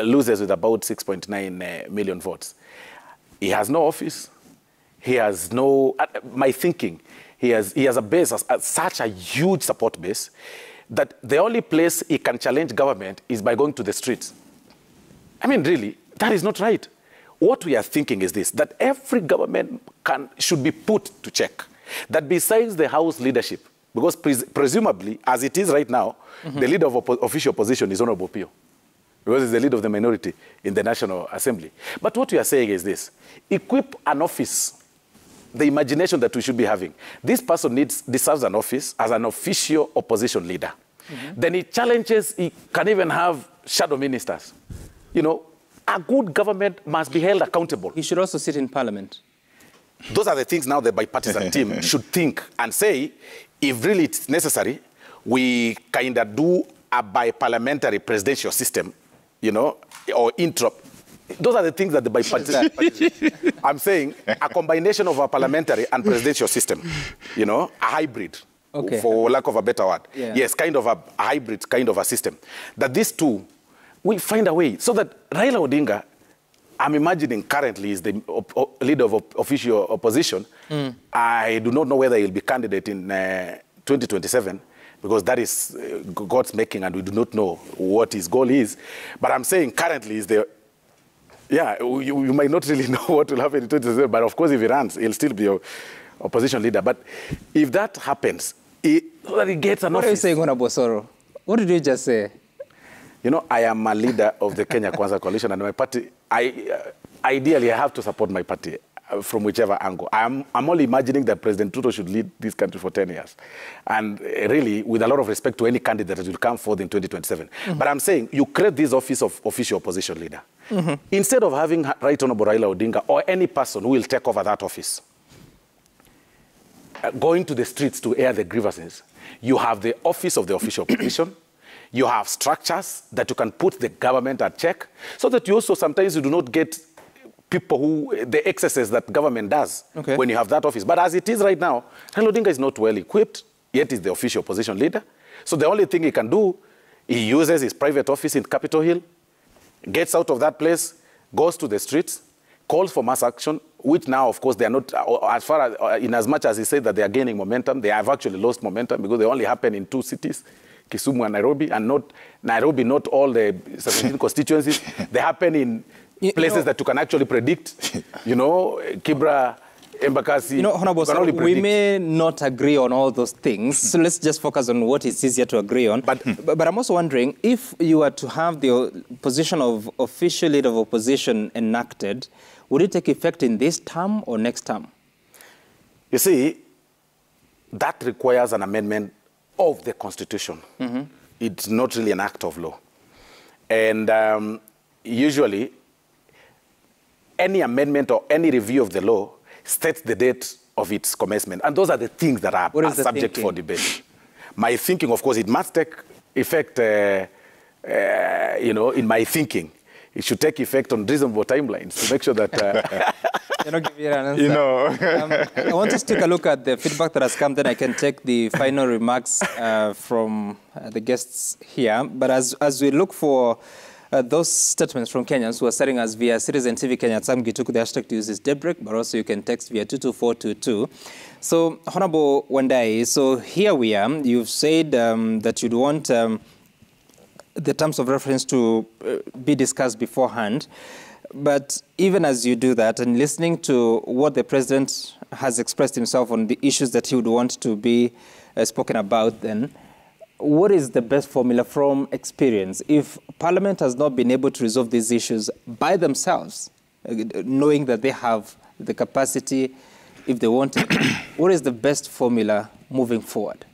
loses with about 6.9 million votes. He has no office. He has no, my thinking, he has a base, such a huge support base, that the only place he can challenge government is by going to the streets. I mean, really, that is not right. What we are thinking is this, that every government should be put to check. That besides the House leadership, because presumably, as it is right now, the leader of official opposition is Honorable Pio, because he's the leader of the minority in the National Assembly. But what we are saying is this, equip an office, the imagination that we should be having. This person deserves an office as an official opposition leader. Then he challenges, he can even have shadow ministers. You know, a good government must be held accountable. He should also sit in parliament. Those are the things now the bipartisan team should think and say, if really it's necessary, we kind of do a bi-parliamentary presidential system, you know, or interrupt. Those are the things that the bipartisan... I'm saying a combination of a parliamentary and presidential system, you know, a hybrid, for lack of a better word. Yeah. Yes, kind of a hybrid kind of a system. That these two, we find a way so that Raila Odinga, I'm imagining currently is the leader of official opposition. I do not know whether he'll be candidate in 2027, because that is God's making and we do not know what his goal is. But I'm saying currently is the... Yeah, you might not really know what will happen in 2027, but of course if he runs, he'll still be an opposition leader. But if that happens, so that he gets an office... What are you saying, Honorable Soro? What did you just say? You know, I am a leader of the Kenya Kwanza coalition, and my party, ideally I have to support my party from whichever angle. I'm only imagining that President Ruto should lead this country for 10 years. And really, with a lot of respect to any candidate that will come forth in 2027. But I'm saying, you create this office of official opposition leader. Instead of having Right Honorable Raila Odinga or any person who will take over that office, going to the streets to air the grievances, you have the office of the official opposition. You have structures that you can put the government at check, so that you also sometimes you do not get people who, the excesses that government does when you have that office. But as it is right now, Raila Odinga is not well equipped, yet is the official opposition leader. So the only thing he can do, he uses his private office in Capitol Hill, gets out of that place, goes to the streets, calls for mass action, which now, of course, they are not, as far as, in as much as he said that they are gaining momentum, they have actually lost momentum because they only happen in 2 cities, Kisumu and Nairobi, and not all the 17 constituencies. They happen in places that you can actually predict, you know, Kibra, Embakasi. You know, Honorable Sir, we may not agree on all those things, so let's just focus on what is easier to agree on. But I'm also wondering, if you were to have the position of official leader of opposition enacted, would it take effect in this term or next term? You see, that requires an amendment of the Constitution. It's not really an act of law. And usually, any amendment or any review of the law states the date of its commencement. And those are the things that are subject for debate. My thinking, of course, it must take effect, you know, in my thinking. It should take effect on reasonable timelines to make sure that... You're not giving an answer. You know. I want us to take a look at the feedback that has come, then I can take the final remarks from the guests here. But as we look for those statements from Kenyans who are starting us via Citizen TV Kenya, Sam Gituku, the hashtag to use is daybreak, but also you can text via 22422. So, Honorable Wandai, so here we are. You've said that you'd want the terms of reference to be discussed beforehand. But even as you do that, and listening to what the president has expressed himself on the issues that he would want to be spoken about, then what is the best formula from experience? If Parliament has not been able to resolve these issues by themselves, knowing that they have the capacity if they want it. What is the best formula moving forward?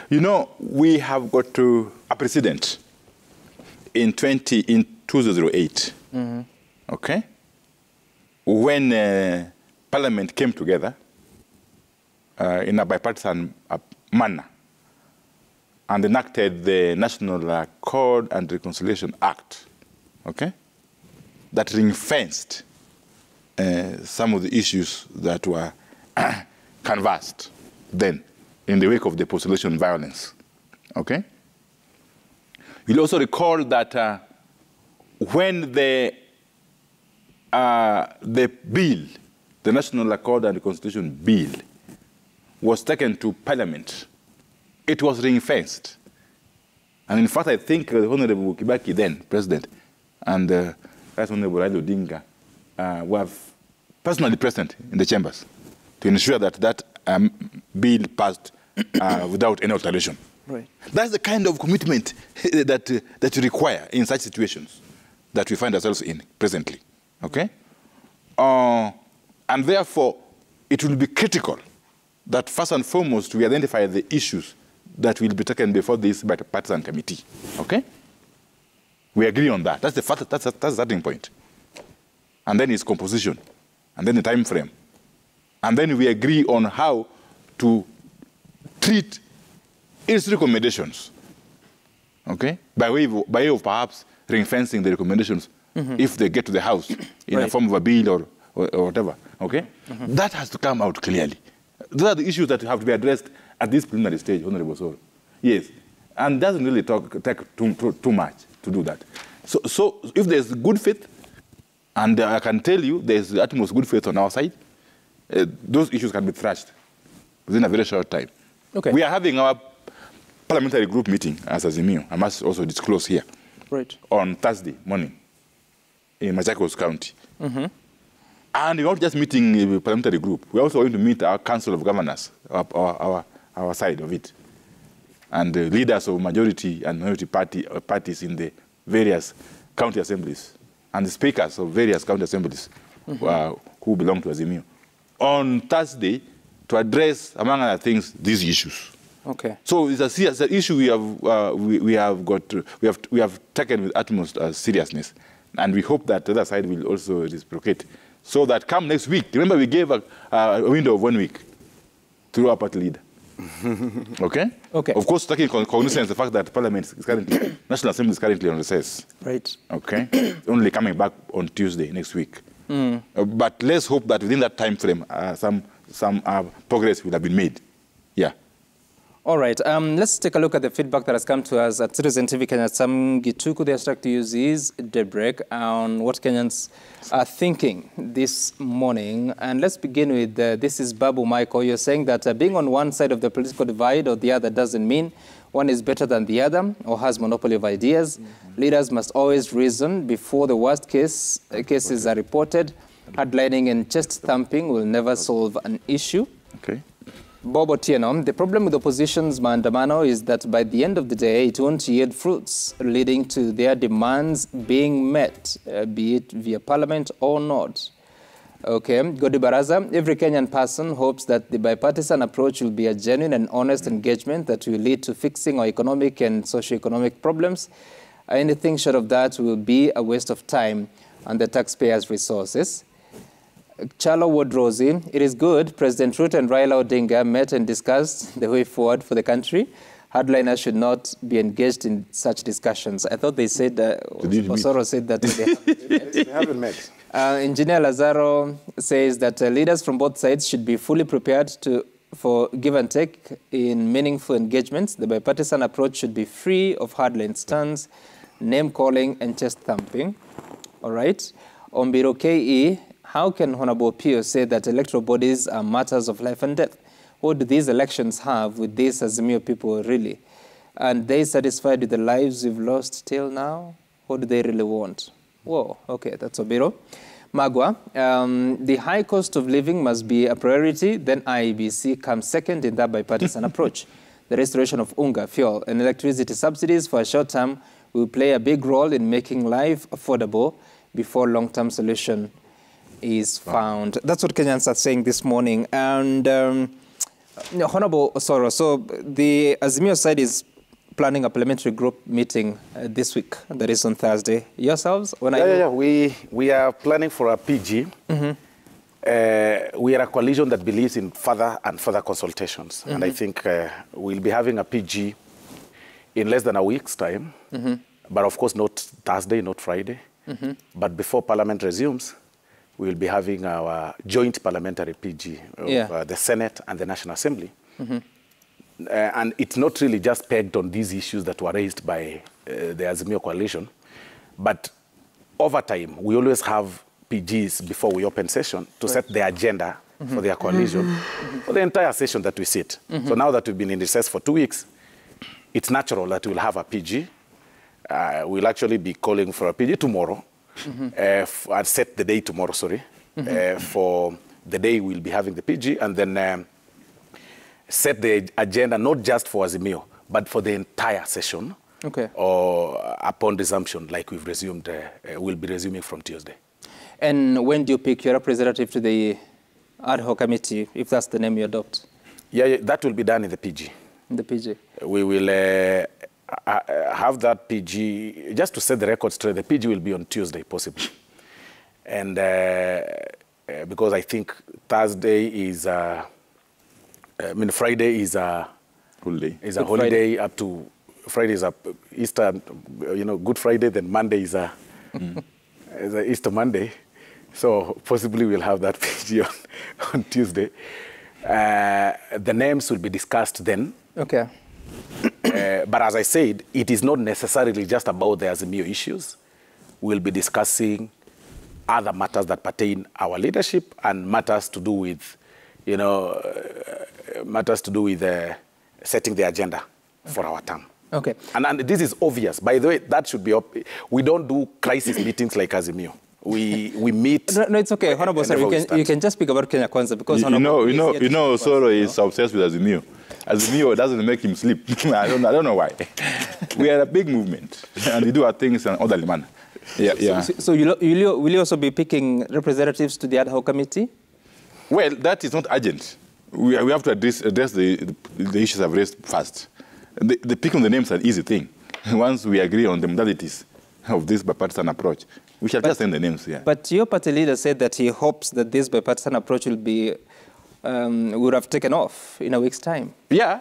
You know, we have got to a precedent in 2008, okay, when Parliament came together in a bipartisan manner and enacted the National Accord and Reconciliation Act, okay, that ring-fenced some of the issues that were canvassed then in the wake of the post-election violence, okay? You'll also recall that when the bill, the National Accord and Reconciliation Bill, was taken to Parliament, it was ring-fenced. And in fact, I think the Honorable Kibaki, then President, and Right Honorable Raila Odinga were personally present in the chambers to ensure that that bill passed without any alteration. Right. That's the kind of commitment that you require in such situations that we find ourselves in presently. Okay? And therefore, it will be critical that first and foremost we identify the issues that will be taken before this bipartisan committee. Okay? We agree on that. That's the starting point. And then its composition, and then the time frame. And then we agree on how to treat its recommendations, okay? By way of perhaps ring-fencing the recommendations if they get to the House in the form of a bill or whatever, okay? That has to come out clearly. Those are the issues that have to be addressed at this preliminary stage, Honorable Soro. Yes, and doesn't really take too much to do that. So if there's good faith, and I can tell you there's the utmost good faith on our side, those issues can be thrashed within a very short time. Okay. We are having our parliamentary group meeting as Azimio, I must also disclose here, on Thursday morning in Machakos County. And we're not just meeting a parliamentary group, we're also going to meet our Council of Governors, our side of it, and the leaders of majority and minority parties in the various county assemblies, and the speakers of various county assemblies who belong to Azimio, on Thursday to address, among other things, these issues. Okay. So it's an issue we have taken with utmost seriousness, and we hope that the other side will also reciprocate, so that come next week, remember we gave a window of 1 week through our party leader. Okay? Okay. Of course, taking cognizance the fact that Parliament is currently, National Assembly is currently on recess. Right. Okay? Only coming back on Tuesday next week. But let's hope that within that time frame, some progress will have been made. Yeah. All right. Let's take a look at the feedback that has come to us at Citizen TV Kenya. Some Gituku, the abstract to use is daybreak on what Kenyans are thinking this morning. And let's begin with, this is Babu Michael. You're saying that being on one side of the political divide or the other doesn't mean one is better than the other or has monopoly of ideas. Leaders must always reason before the worst cases are reported. Hardlining and chest thumping will never solve an issue. Okay. Bob Otieno, the problem with opposition's maandamano is that by the end of the day, it won't yield fruits, leading to their demands being met, be it via parliament or not. Okay, Godi Baraza, every Kenyan person hopes that the bipartisan approach will be a genuine and honest engagement that will lead to fixing our economic and socio-economic problems. Anything short of that will be a waste of time and the taxpayers' resources. Chalo Wodrozi, it is good President Ruto and Raila Odinga met and discussed the way forward for the country. Hardliners should not be engaged in such discussions. I thought they said, Osoro said that they haven't met. Engineer Lazaro says that leaders from both sides should be fully prepared for give and take in meaningful engagements. The bipartisan approach should be free of hardline stands, name-calling, and chest-thumping. All right. Ombiro KE, how can Honorable Pio say that electoral bodies are matters of life and death? What do these elections have with these Azimio people, really? And they satisfied with the lives we've lost till now? What do they really want? Whoa, okay, that's Obiro. Magwa, the high cost of living must be a priority, then IEBC comes second in that bipartisan approach. The restoration of UNGA, fuel, and electricity subsidies for a short term will play a big role in making life affordable before long-term solution is found. That's what Kenyans are saying this morning. And Honorable Osoro, so the Azimio side is planning a parliamentary group meeting this week, that is on Thursday. Yourselves? We are planning for a PG. We are a coalition that believes in further and further consultations. And I think we'll be having a PG in less than a week's time. But of course, not Thursday, not Friday. But before Parliament resumes, we will be having our joint parliamentary PG of the Senate and the National Assembly. And it's not really just pegged on these issues that were raised by the Azimio coalition. But over time, we always have PGs before we open session to set the agenda for their coalition for the entire session that we sit. So now that we've been in recess for 2 weeks, it's natural that we'll have a PG. We'll actually be calling for a PG tomorrow, and set the day tomorrow, for the day we'll be having the PG, and then set the agenda not just for Azimio, but for the entire session, or upon resumption, like we've resumed, we'll be resuming from Tuesday. And when do you pick your representative to the ad hoc committee, if that's the name you adopt? Yeah, that will be done in the PG. In the PG? We will have that PG, just to set the record straight, the PG will be on Tuesday, possibly. And because I think Thursday is, Friday is a holiday. Is a holiday Friday. Up to Friday is a Easter, Good Friday. Then Monday is a Easter Monday. So possibly we'll have that PG on Tuesday. The names will be discussed then. Okay. But as I said, it is not necessarily just about the Azimio issues. We'll be discussing other matters that pertain our leadership and matters to do with, setting the agenda for our term. Okay. And this is obvious. By the way, that should be up. We don't do crisis meetings like Azimio. We meet. No, it's okay. Honorable, sir, you can just speak about Kenya Kwanza because Soro is obsessed with Azimio. Azimio doesn't make him sleep. I don't know why. We are a big movement, and we do our things in an orderly manner. So will you also be picking representatives to the ad hoc committee? Well, that is not urgent. We have to address the issues I've raised first. The picking the names is an easy thing. Once we agree on the modalities of this bipartisan approach, we shall just send the names. Yeah. But your party leader said that he hopes that this bipartisan approach will be would have taken off in a week's time. Yeah.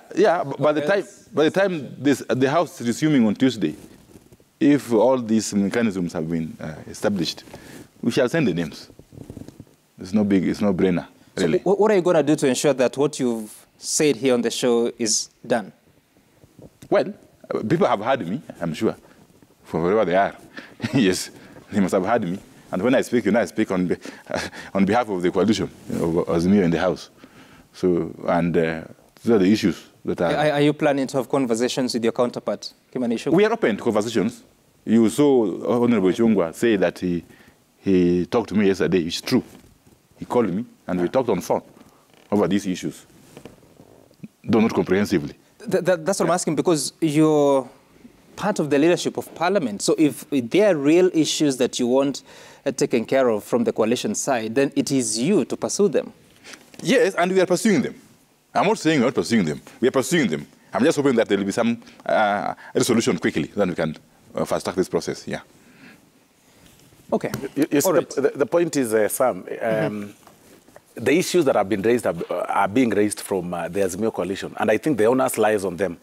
By the time the House is resuming on Tuesday, if all these mechanisms have been established, we shall send the names. It's no brainer, really. So what are you going to do to ensure that what you've said here on the show is done? Well, people have heard me, I'm sure, from wherever they are. Yes, they must have heard me. And when I speak, I speak on behalf of the coalition of Azimio in the House. So, and these are the issues that are... Are you planning to have conversations with your counterpart, Kimani Ichung'wah? We are open to conversations. You saw Honorable Ichung'wah say that he talked to me yesterday. It's true. He called me, and we talked on phone over these issues, though not comprehensively. That's what I'm asking, because you're part of the leadership of Parliament. So if there are real issues that you want taken care of from the coalition side, then it is you to pursue them. Yes, and we are pursuing them. I'm not saying we're not pursuing them. We are pursuing them. I'm just hoping that there will be some resolution quickly, then we can fast-track this process, yeah. Okay. You see, the point is, Sam, the issues that have been raised are being raised from the Azimio coalition, and I think the onus lies on them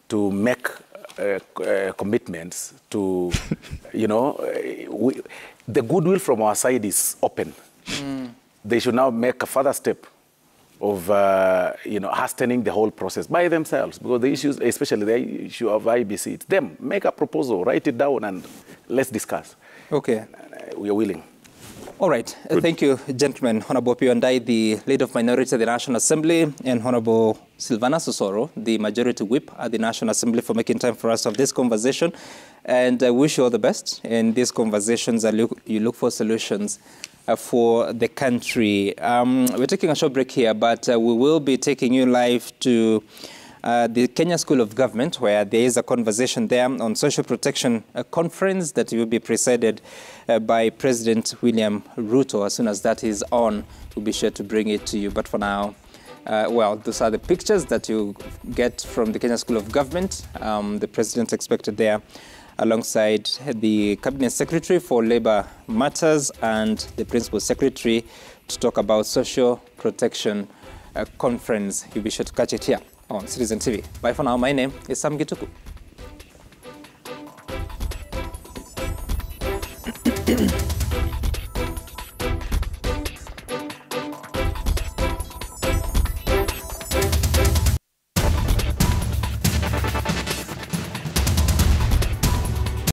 to make commitments to, the goodwill from our side is open. They should now make a further step of, hastening the whole process by themselves, because the issues, especially the issue of IBC, it's them. Make a proposal, write it down, and let's discuss. Okay. We are willing. All right. Thank you, gentlemen. Honorable Piondai, the Leader of Minority at the National Assembly, and Honorable Silvanus Osoro, the Majority Whip at the National Assembly, for making time for us of this conversation. And I wish you all the best in these conversations. You look for solutions for the country. We're taking a short break here, but we will be taking you live to the Kenya School of Government, where there is a conversation there on social protection conference that will be presided by President William Ruto. As soon as that is on, we'll be sure to bring it to you. But for now, well, those are the pictures that you get from the Kenya School of Government. The president expected there alongside the Cabinet Secretary for Labour Matters and the Principal Secretary to talk about social protection conference. You'll be sure to catch it here on Citizen TV. Bye for now. My name is Sam Gituku.